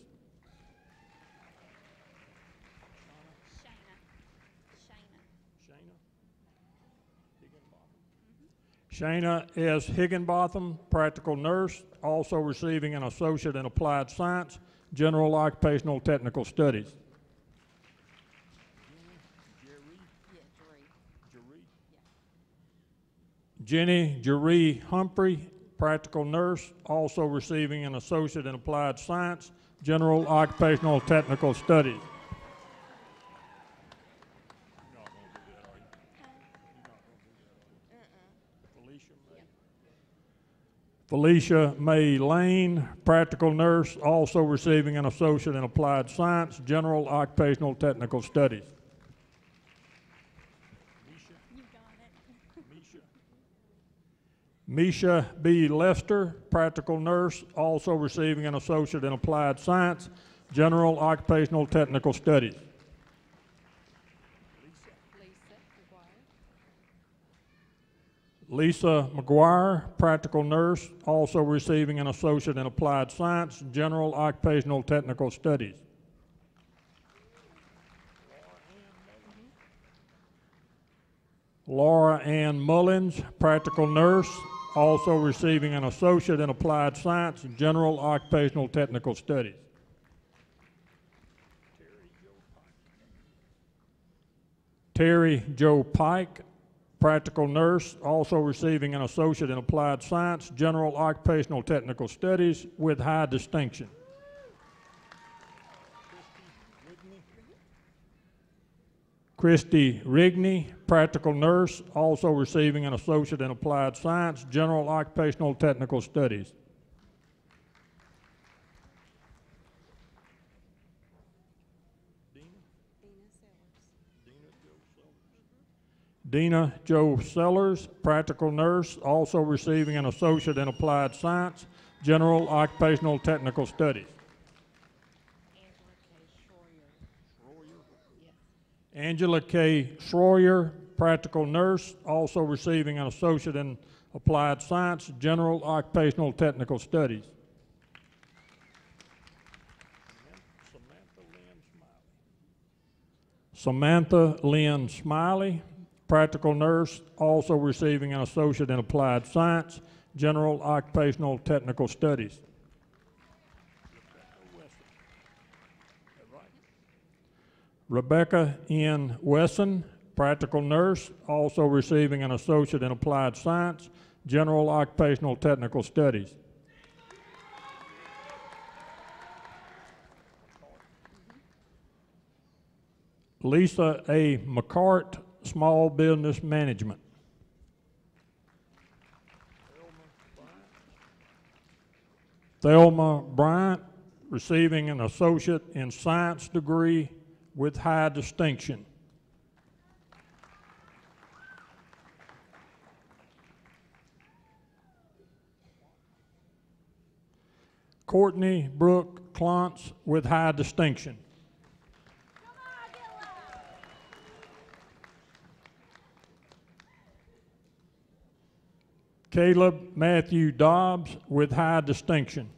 Shayna S. Higginbotham, practical nurse, also receiving an associate in applied science, general occupational technical studies. Jenny Jeree Humphrey, practical nurse, also receiving an associate in applied science, general occupational technical studies. Felicia May Lane, practical nurse, also receiving an associate in applied science, general occupational technical studies. Misha B. Lester, practical nurse, also receiving an associate in applied science, general occupational technical studies. Lisa McGuire, practical nurse, also receiving an associate in applied science, general occupational technical studies. Laura Ann Mullins, practical nurse, also receiving an associate in applied science, general occupational technical studies. Terry Joe Pike, practical nurse, also receiving an associate in applied science, general occupational technical studies with high distinction. Christy Rigney, practical nurse, also receiving an associate in applied science, general occupational technical studies. Dina Jo Sellers, practical nurse, also receiving an associate in applied science, general occupational technical studies. Angela K. Schroyer, practical nurse, also receiving an associate in applied science, general occupational technical studies. Samantha Lynn Smiley, practical nurse, also receiving an associate in applied science, general occupational technical studies. Rebecca N. Wesson, practical nurse, also receiving an associate in applied science, general occupational technical studies. Lisa A. McCart, small business management. Thelma Bryant, receiving an associate in science degree with high distinction. Courtney Brooke Klontz with high distinction. Caleb Matthew Dobbs with high distinction.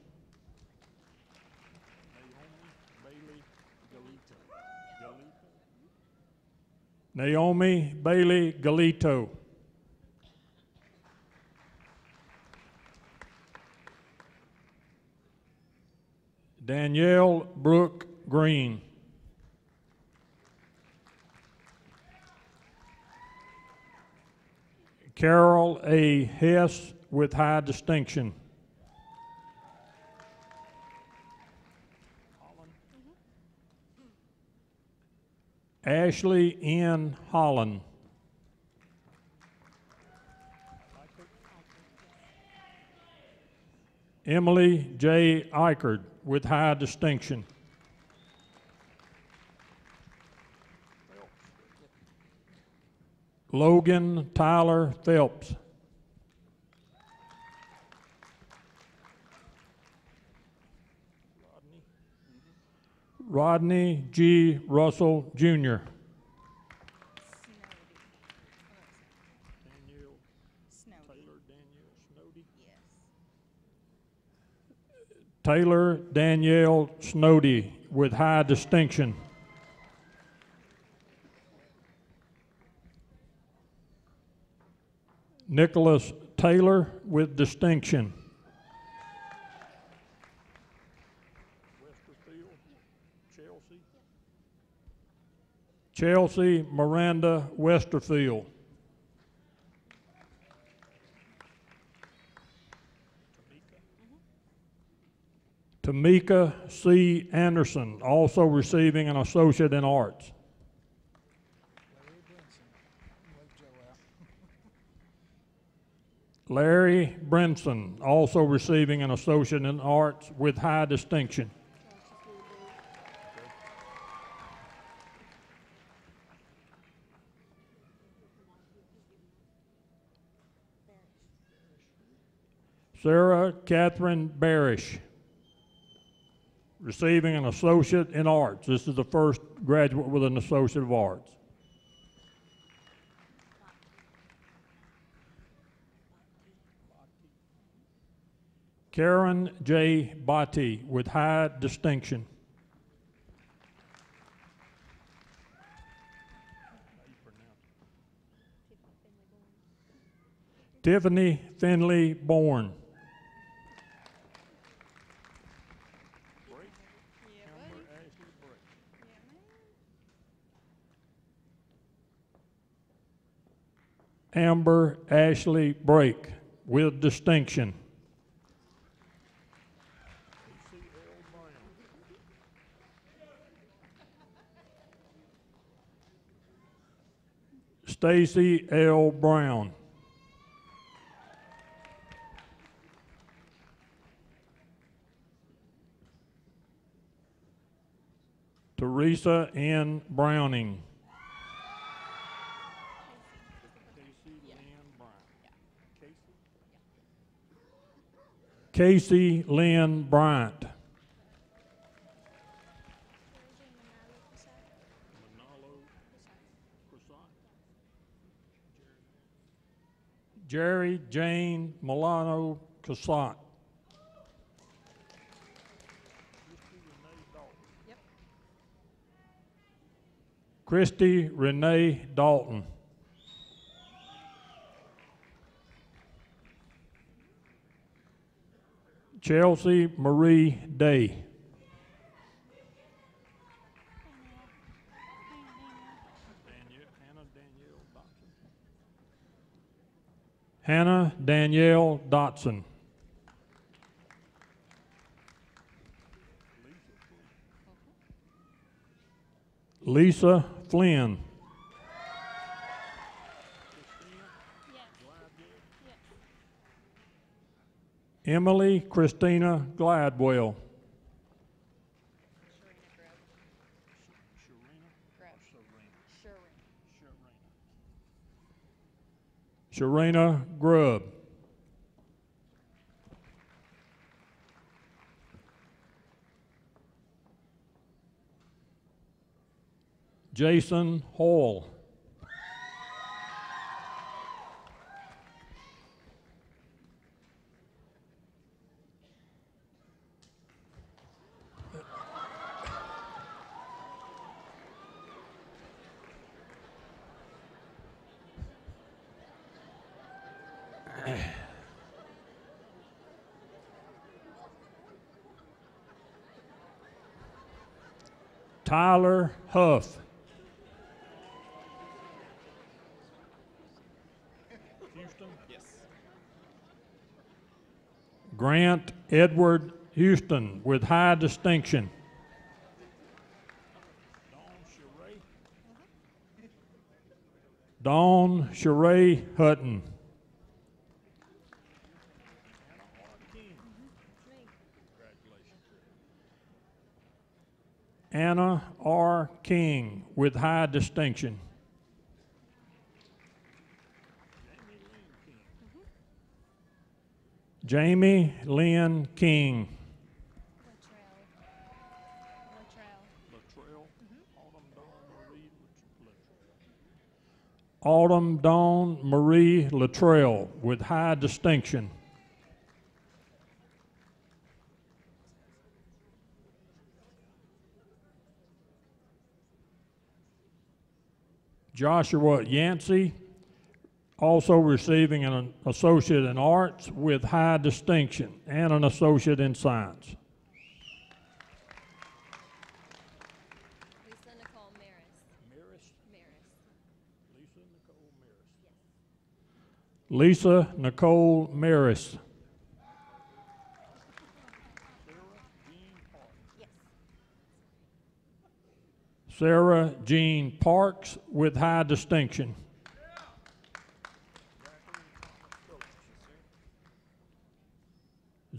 Naomi Bailey Galito. Danielle Brooke Green. Carol A. Hess with high distinction. Ashley N. Holland. Emily J. Eichert with high distinction. Logan Tyler Phelps. Rodney G. Russell, Jr. Taylor Danielle Snowdy with high distinction. Nicholas Taylor with distinction. Chelsea Miranda Westerfield. Tamika C. Anderson, also receiving an associate in arts. Larry Brinson, also receiving an associate in arts with high distinction. Sarah Catherine Barish, receiving an associate in arts. This is the first graduate with an associate of arts. Karen J. Botti with high distinction. Tiffany Finley Bourne. Amber Ashley Brake with distinction. Stacy L. Brown. Teresa N. Browning. Casey Lynn Bryant. Jerry Jane Milano Cassant. Christy Renee Dalton. Chelsea Marie Day. Hannah Danielle Dotson. Lisa Flynn. Emily Christina Gladwell. Sharina Grubb. Jason Hall. Tyler Huff. Houston? Yes. Grant Edward Houston with high distinction. Dawn Sheree Hutton. Anna R. King with high distinction. Jamie Lynn King. Autumn Dawn Marie Luttrell with high distinction. Joshua Yancey, also receiving an Associate in Arts with high distinction and an Associate in Science. Lisa Nicole Maris. Lisa Nicole Maris. Sarah Jean Parks with high distinction.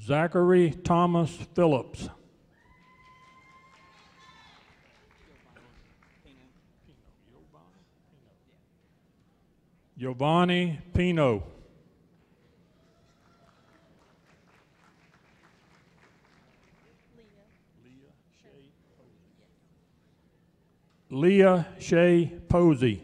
Zachary Thomas Phillips. Giovanni Pino. Leah Shea Posey.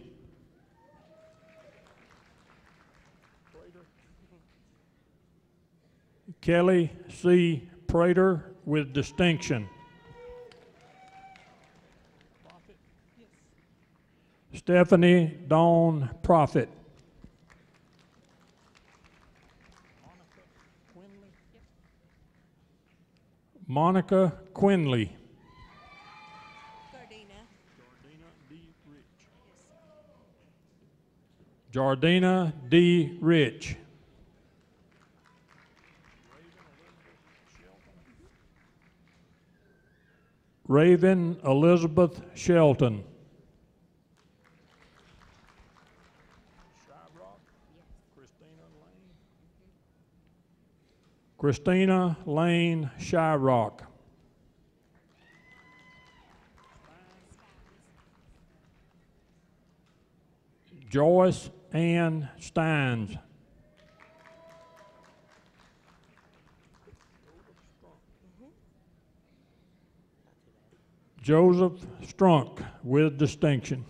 Kelly C. Prater with distinction. Stephanie Dawn Prophet. Monica Quinley. Jardina D. Rich. Raven Elizabeth Shelton. Christina Lane Shyrock. Joyce Ann Steins. Joseph Strunk with distinction.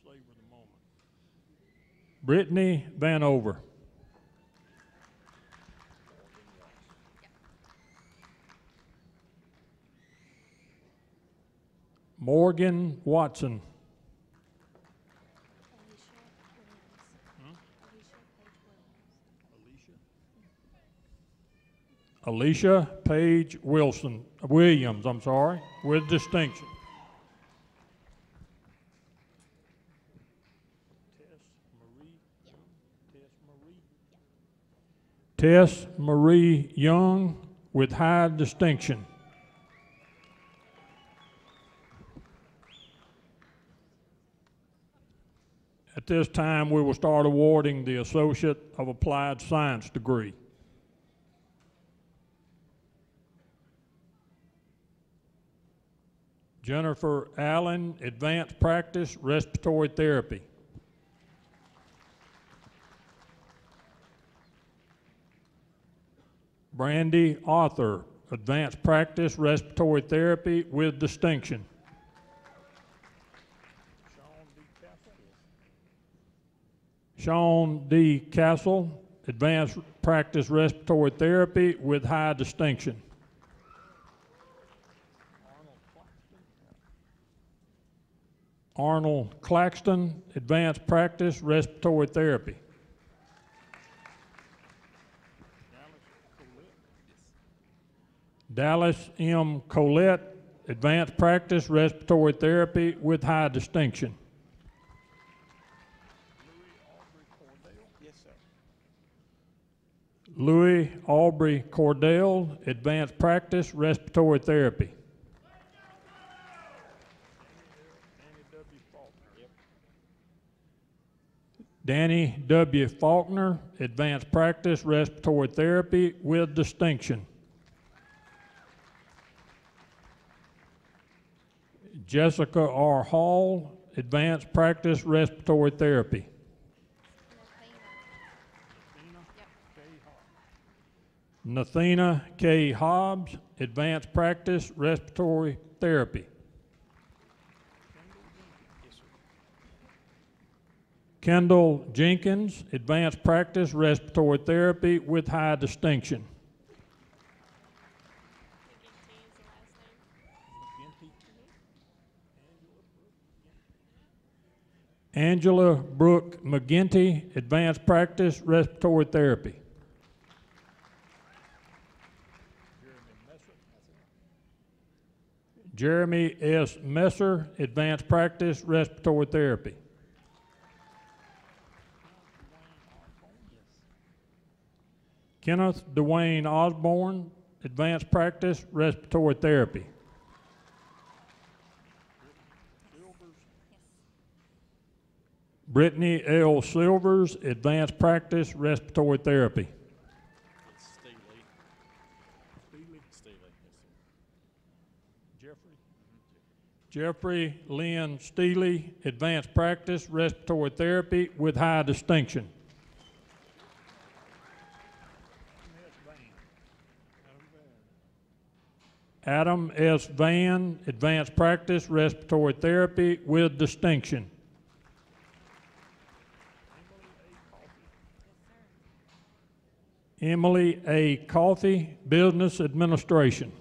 savor the moment. Brittany Vanover. Morgan Watson. Alicia Page Williams, with distinction. Tess Marie Young, with high distinction. At this time, we will start awarding the Associate of Applied Science degree. Jennifer Allen, Advanced Practice, Respiratory Therapy. Brandy Arthur, Advanced Practice, Respiratory Therapy with distinction. Sean D. Castle, Advanced Practice Respiratory Therapy with high distinction. Arnold Claxton, Advanced Practice Respiratory Therapy. Dallas M. Colette, Advanced Practice Respiratory Therapy with high distinction. Louis Aubrey Cordell, Advanced Practice Respiratory Therapy. Danny W. Faulkner, Advanced Practice Respiratory Therapy with distinction. Jessica R. Hall, Advanced Practice Respiratory Therapy. Nathina K. Hobbs, Advanced Practice Respiratory Therapy. Kendall Jenkins, Advanced Practice Respiratory Therapy with high distinction. Angela Brooke McGinty, Advanced Practice Respiratory Therapy. Jeremy S. Messer, Advanced Practice Respiratory Therapy. Kenneth Dwayne Osborne, Advanced Practice Respiratory Therapy. Brittany L. Silvers, Advanced Practice Respiratory Therapy. Jeffrey Lynn Steele, Advanced Practice Respiratory Therapy with high distinction. Adam S. Van, Advanced Practice Respiratory Therapy with distinction. Emily A. Coffey, Business Administration.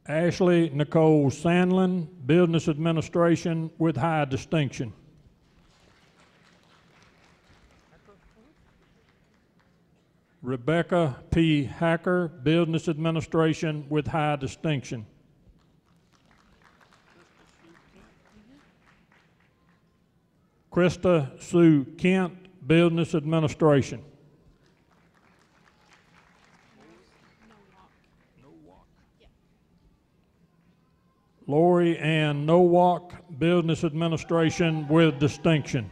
Ashley Nicole Sandlin, Business Administration with high distinction. Rebecca P. Hacker, Business Administration with high distinction. Krista Sue Kent, Business Administration. Lori Ann Nowak, Business Administration with distinction.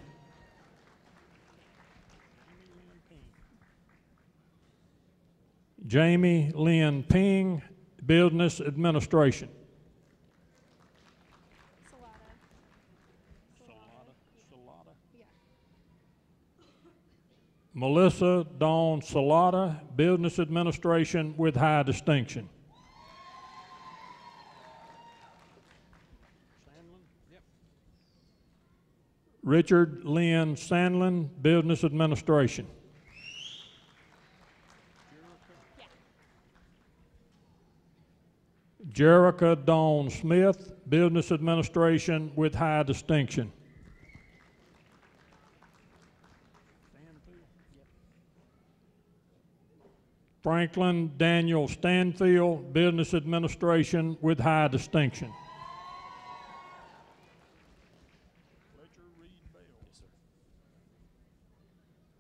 Jamie Lynn Ping, Business Administration. Melissa Dawn Salata, Business Administration with high distinction. Richard Lynn Sandlin, Business Administration. Jerica Dawn Smith, Business Administration with high distinction. Franklin Daniel Stanfield, Business Administration with high distinction.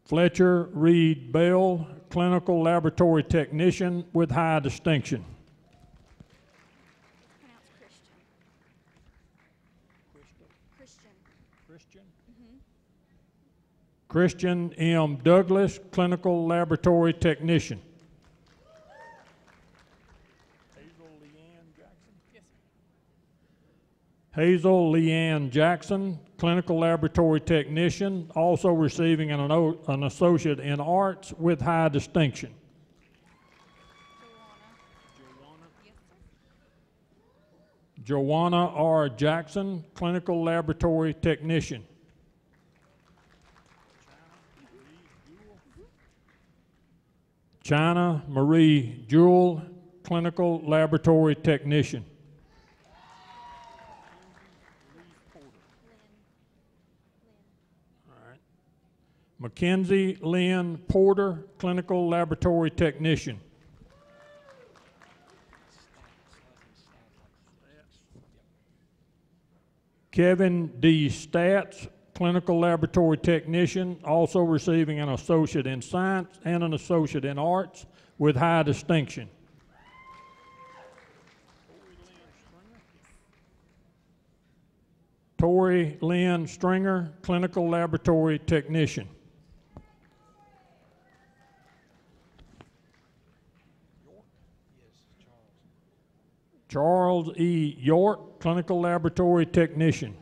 Fletcher Reed Bell, Clinical Laboratory Technician with high distinction. Pronounce Christian. Christian. Christian M. Douglas, Clinical Laboratory Technician. Hazel Leanne Jackson, Clinical Laboratory Technician, also receiving an Associate in Arts with high distinction. Joanna R. Jackson, Clinical Laboratory Technician. China Marie Jewell, Clinical Laboratory Technician. Mackenzie Lynn Porter, Clinical Laboratory Technician. Kevin D. Stats, Clinical Laboratory Technician, also receiving an Associate in Science and an Associate in Arts with high distinction. Tori Lynn Stringer, Clinical Laboratory Technician. Charles E. York, Clinical Laboratory Technician.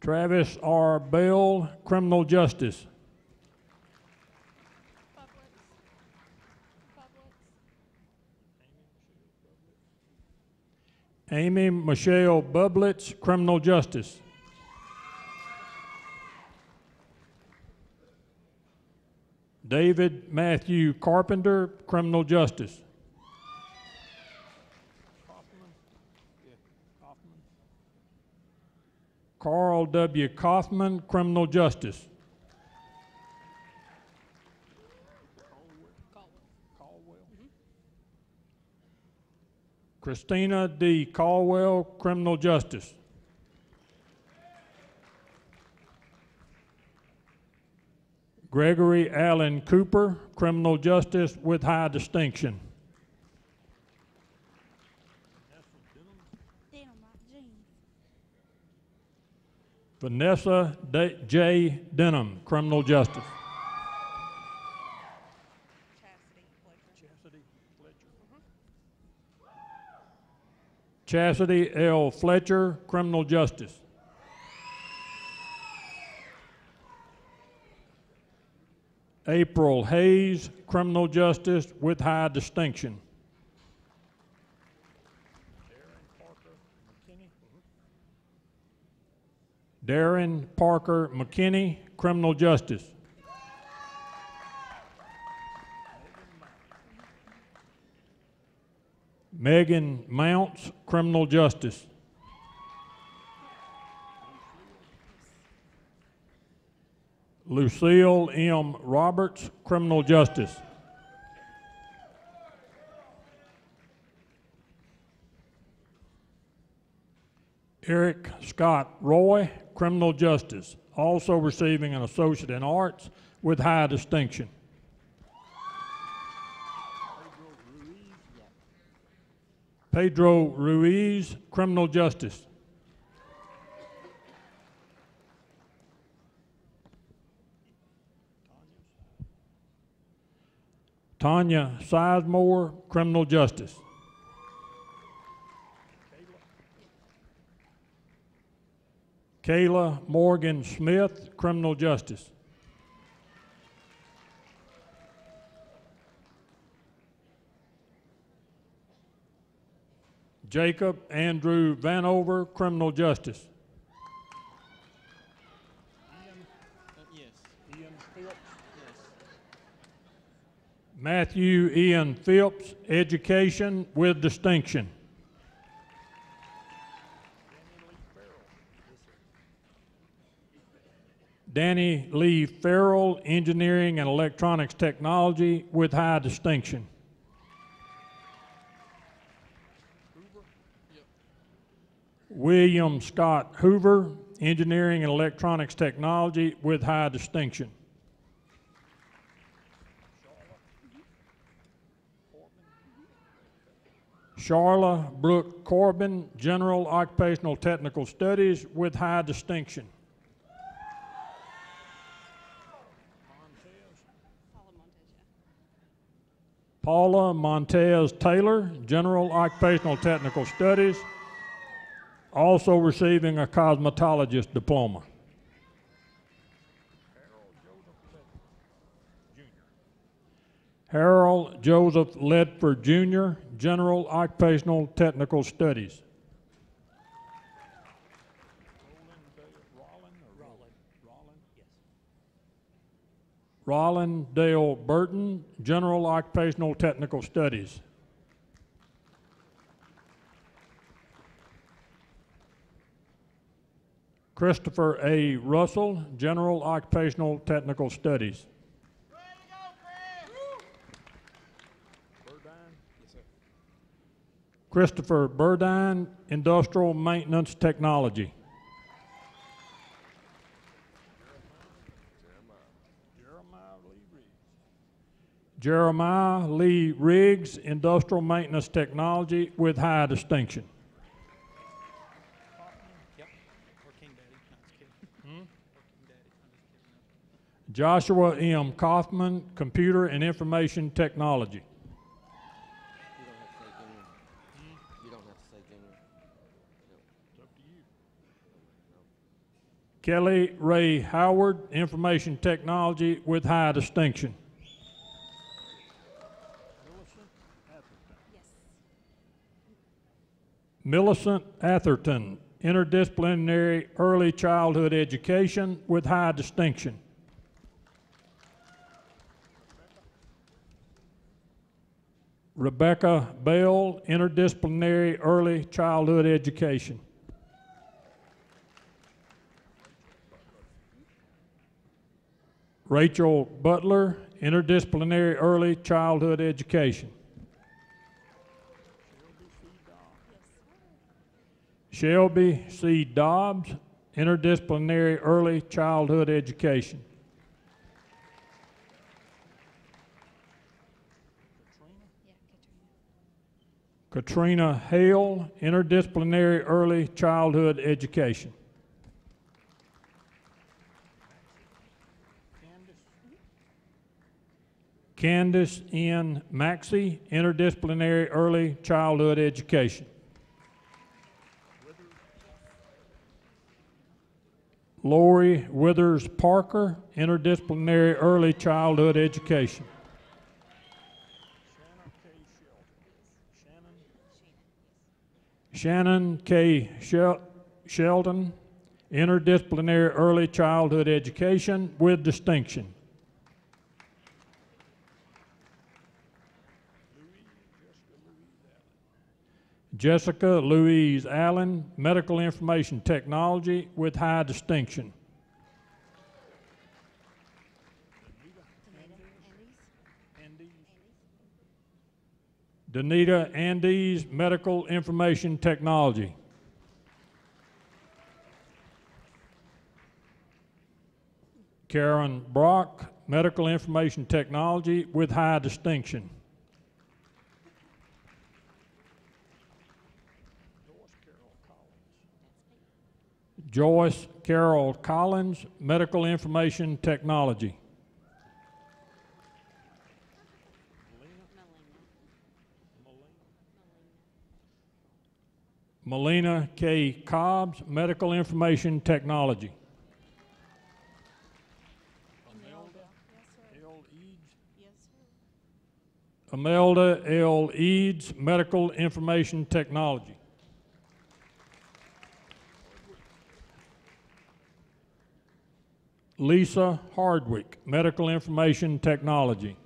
Travis R. Bell, Criminal Justice. Amy Michelle Bublitz, Criminal Justice. David Matthew Carpenter, Criminal Justice. Carl W. Kaufman, Criminal Justice. Christina D. Caldwell, Criminal Justice. Gregory Allen Cooper, Criminal Justice with high distinction. Vanessa J. Denham, Criminal Justice. Chastity L. Fletcher, Criminal Justice. April Hayes, Criminal Justice with high distinction. Darren Parker McKinney, Criminal Justice. Megan Mounts, Criminal Justice. Lucille M. Roberts, Criminal Justice. Eric Scott Roy, Criminal Justice, also receiving an Associate in Arts with high distinction. Pedro Ruiz, Criminal Justice. Tanya Sizemore, Criminal Justice. Kayla Morgan Smith, Criminal Justice. Jacob Andrew Vanover, Criminal Justice. Matthew Ian Phillips, Education with Distinction. Danny Lee Farrell, Engineering and Electronics Technology with high distinction. William Scott Hoover, Engineering and Electronics Technology with high distinction. Charla Brooke Corbin, General Occupational Technical Studies with high distinction. Paula Montez Taylor, General Occupational Technical Studies, also receiving a cosmetologist diploma. Harold Joseph Ledford Jr., General Occupational Technical Studies. Roland Dale Burton, General Occupational Technical Studies. Christopher A. Russell, General Occupational Technical Studies. Christopher Burdine, Industrial Maintenance Technology. Jeremiah Lee Riggs, Industrial Maintenance Technology with high distinction. Joshua M. Kaufman, Computer and Information Technology. You don't have to say junior. It's up to you. Kelly Ray Howard, Information Technology with high distinction. Millicent Atherton, Interdisciplinary Early Childhood Education with high distinction. Rebecca Bell, Interdisciplinary Early Childhood Education. Rachel Butler, Interdisciplinary Early Childhood Education. Shelby C. Dobbs, Interdisciplinary Early Childhood Education. Katrina Hale, Interdisciplinary Early Childhood Education. Candace N. Maxey, Interdisciplinary Early Childhood Education. Lori Withers Parker, Interdisciplinary Early Childhood Education. Shannon K. Sheldon, Interdisciplinary Early Childhood Education with distinction. Jessica Louise Allen, Medical Information Technology with high distinction. Danita Andes, Medical Information Technology. Karen Brock, Medical Information Technology with high distinction. Joyce Carol Collins, Medical Information Technology. Melina K. Cobbs, Medical Information Technology. Imelda L. Eads, Medical Information Technology. Lisa Hardwick, Medical Information Technology.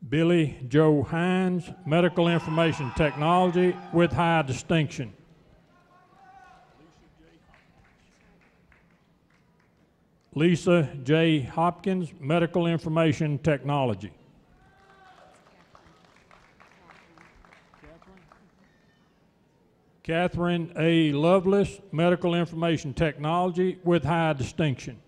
Billy Joe Hines, Medical Information Technology with high distinction. Lisa J. Hopkins, Medical Information Technology. Catherine A. Lovelace, Medical Information Technology with high distinction.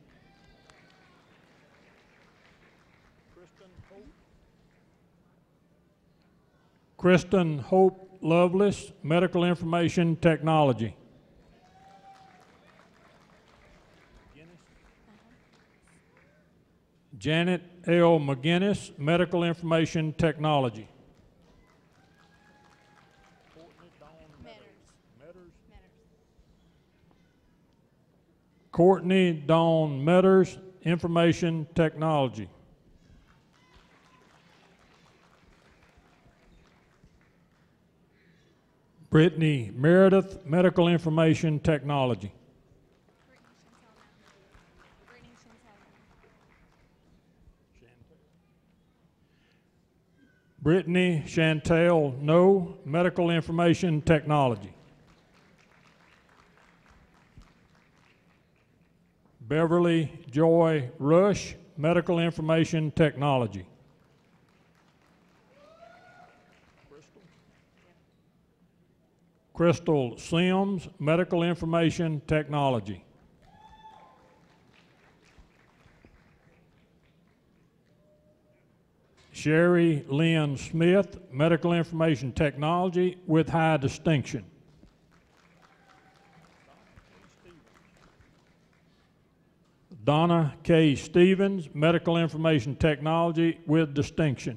Kristen Hope Lovelace, Medical Information Technology. Janet L. McGinnis, Medical Information Technology. Courtney Dawn Metters, Information Technology. Brittany Meredith, Medical Information Technology. Brittany Chantel No, Medical Information Technology. Beverly Joy Rush, Medical Information Technology. Crystal Sims, Medical Information Technology. Sherry Lynn Smith, Medical Information Technology with high distinction. Donna K. Stevens, Medical Information Technology with distinction.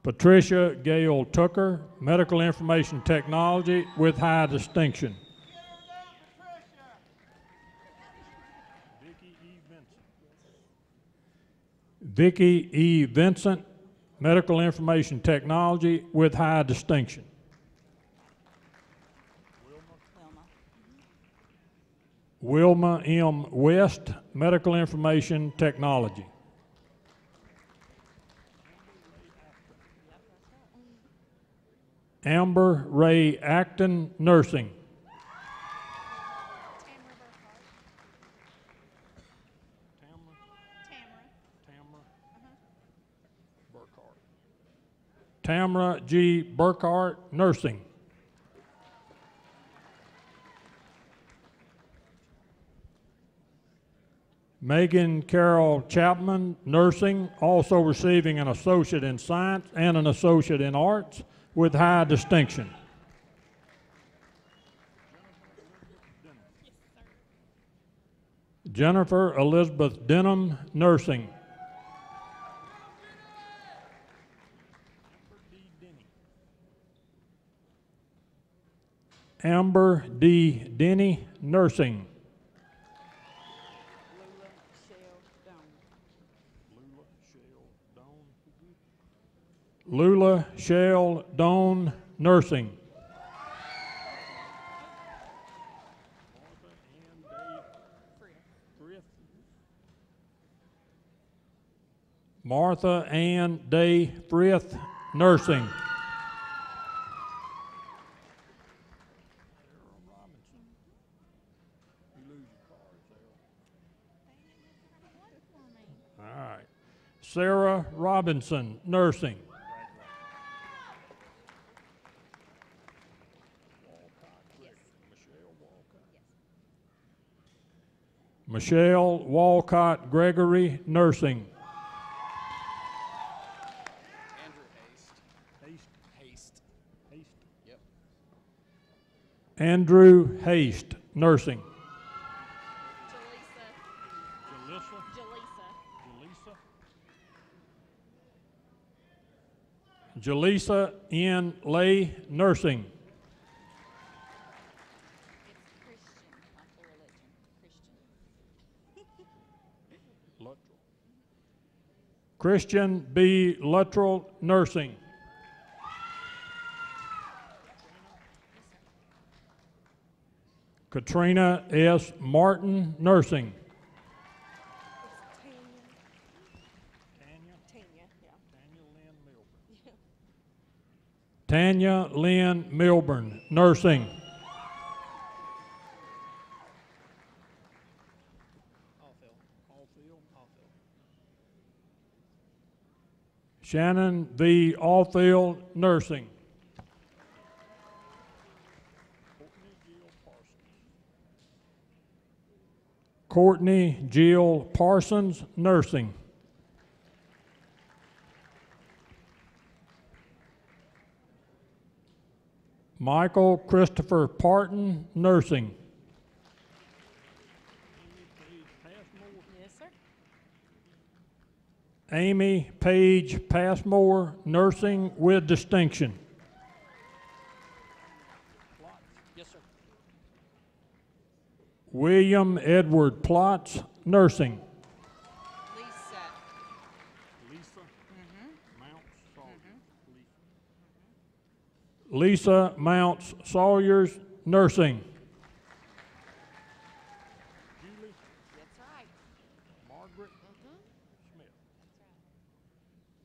Patricia Gail Tucker, Medical Information Technology with high distinction. Vicki E. Vincent, Medical Information Technology with high distinction. Wilma M. West, Medical Information Technology. Amber Ray Acton, Nursing. Tamara G. Burkhart, Nursing. Megan Carol Chapman, Nursing, also receiving an Associate in Science and an Associate in Arts with high distinction. Jennifer Elizabeth Denham, Nursing. Amber D. Denny, Nursing. Lula Shell Doan, Nursing. Martha Ann Day Frith, Nursing. All right. Sarah Robinson, Nursing. Michelle Walcott Gregory, Nursing. Andrew Haste, Nursing. Jaleesa N. Lay, Nursing. Christian B. Luttrell, nursing. Katrina S. Martin, nursing. Tanya Lynn Milburn, nursing. Shannon V. Allfield, nursing. Courtney Jill Parsons, nursing. Michael Christopher Parton, nursing. Yes, sir. Amy Page Passmore, nursing with distinction. Yes, sir. William Edward Plotz, nursing. Lisa. Lisa Mounts Sawyers, nursing. That's right.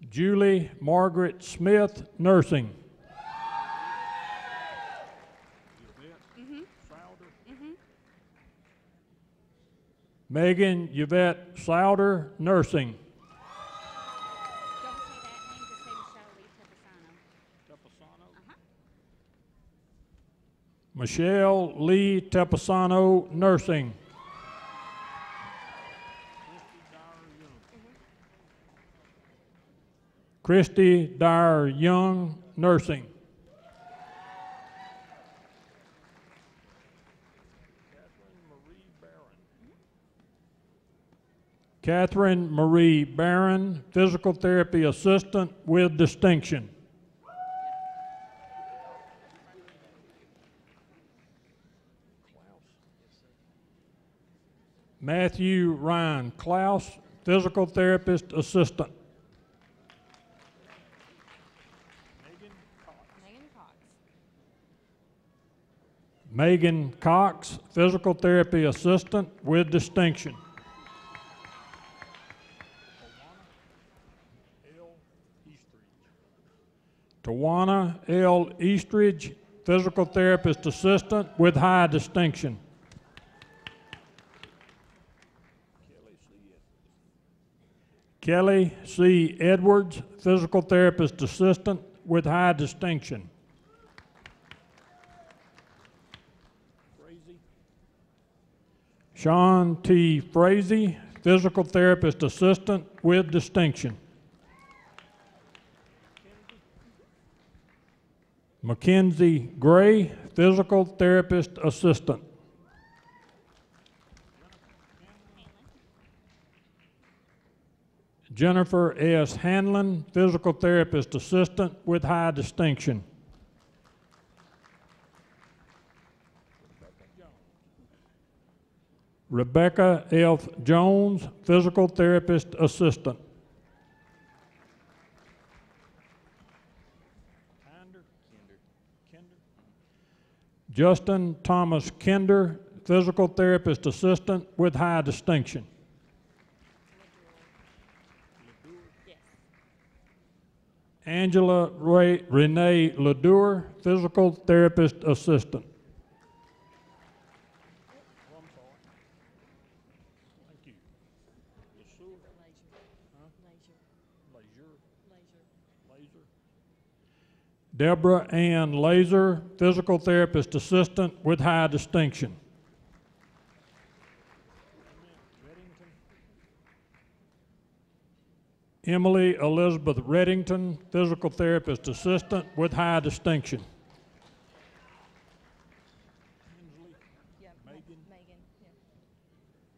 Julie Margaret Smith, nursing. Megan Yvette Souder, nursing. Don't say that name, just say Michelle Lee Tepasano. Michelle Lee Tepasano, nursing. Christy Dyer Young, nursing. Catherine Marie Barron, physical therapy assistant with distinction. Matthew Ryan Klaus, physical therapist assistant. Megan Cox. Megan Cox, physical therapy assistant with distinction. Tawana L. Eastridge, physical therapist assistant with high distinction. Kelly C. Edwards, physical therapist assistant with high distinction. Sean T. Frazee, physical therapist assistant with distinction. Mackenzie Gray, physical therapist assistant. Jennifer S. Hanlon, physical therapist assistant with high distinction. Rebecca F. Jones, physical therapist assistant. Justin Thomas Kinder, physical therapist assistant with high distinction. Yes. Angela Renee Ledour, physical therapist assistant. Deborah Ann Laser, physical therapist assistant with high distinction. Emily Elizabeth Reddington, physical therapist assistant with high distinction.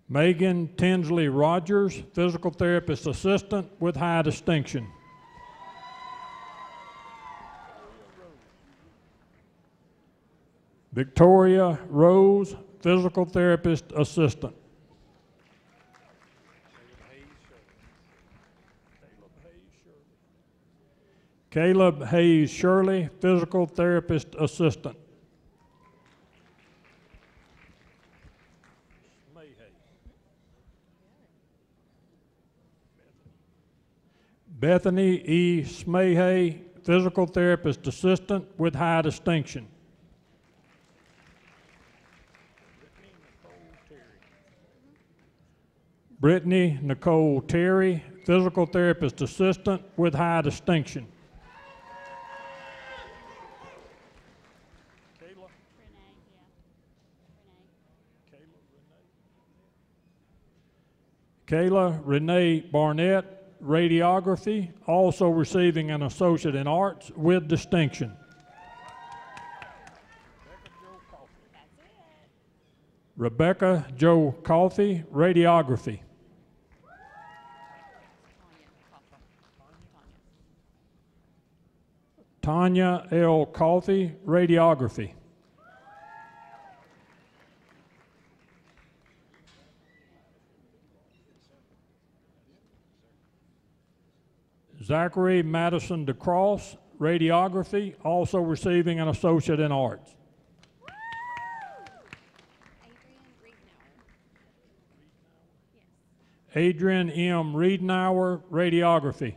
Megan Tinsley Rogers, physical therapist assistant with high distinction. Victoria Rose, physical therapist assistant. Caleb Hayes Shirley, physical therapist assistant. Bethany E. Smayhay, physical therapist assistant with high distinction. Brittany Nicole Terry, physical therapist assistant with high distinction. Renee, yeah. Kayla Renee Barnett, radiography, also receiving an associate in arts with distinction. Rebecca Joe Coffey, radiography. Tanya L. Coffey, radiography. Zachary Madison DeCross, radiography, also receiving an associate in arts. Adrian Riedenauer. Yes. Adrian M. Riedenauer, radiography.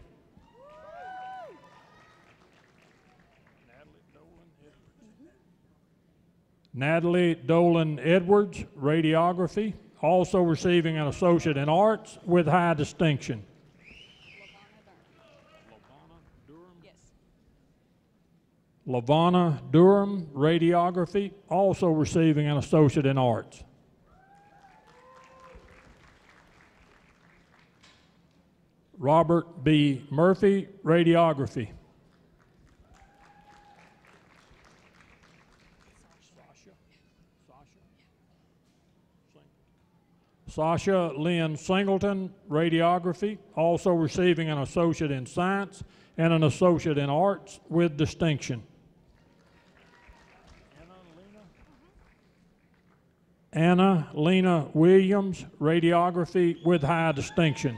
Natalie Dolan Edwards, radiography, also receiving an associate in arts with high distinction. LaVonna Durham, radiography, also receiving an associate in arts. Robert B. Murphy, radiography. Sasha Lynn Singleton, radiography, also receiving an associate in science and an associate in arts with distinction. Anna Lena Williams, radiography with high distinction.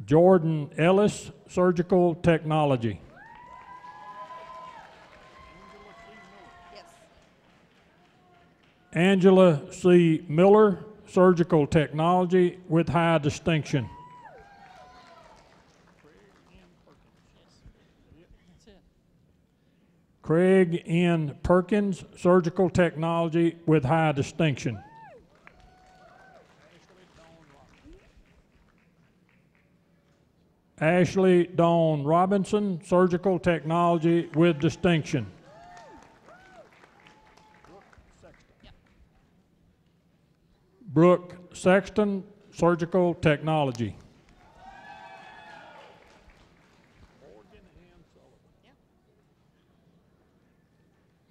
Jordan Ellis, surgical technology. Yes. Angela C. Miller, surgical technology with high distinction. That's it. Craig N. Perkins, surgical technology with high distinction. Ashley Dawn Robinson, surgical technology with distinction. Brooke Sexton, surgical technology.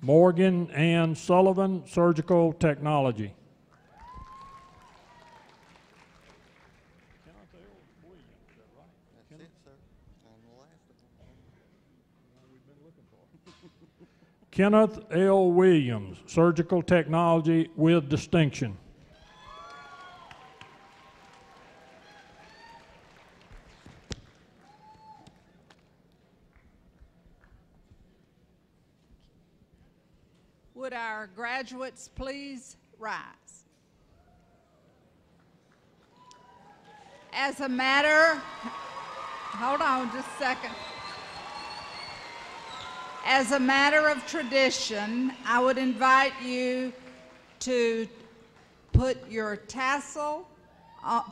Morgan Ann Sullivan, surgical technology. That's it, sir. On the last of them. Kenneth L. Williams, surgical technology with distinction. Would our graduates please rise? As a matter, hold on just a second. As a matter of tradition, I would invite you to put your tassel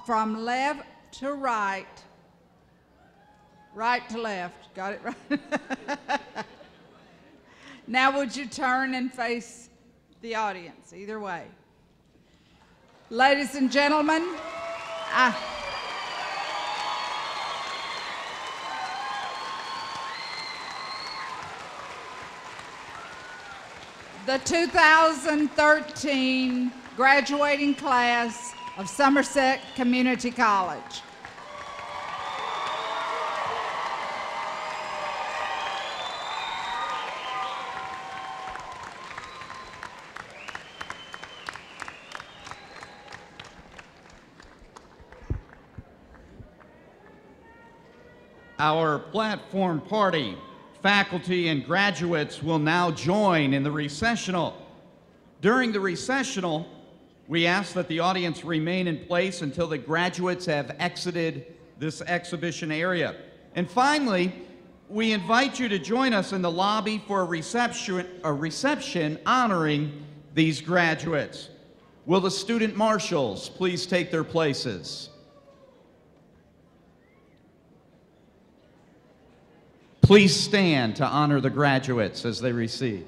from left to right, right to left. Got it right? Now would you turn and face the audience, either way. Ladies and gentlemen, the 2013 graduating class of Somerset Community College. Our platform party, faculty, and graduates will now join in the recessional. During the recessional, we ask that the audience remain in place until the graduates have exited this exhibition area. And finally, we invite you to join us in the lobby for a reception honoring these graduates. Will the student marshals please take their places? Please stand to honor the graduates as they recede.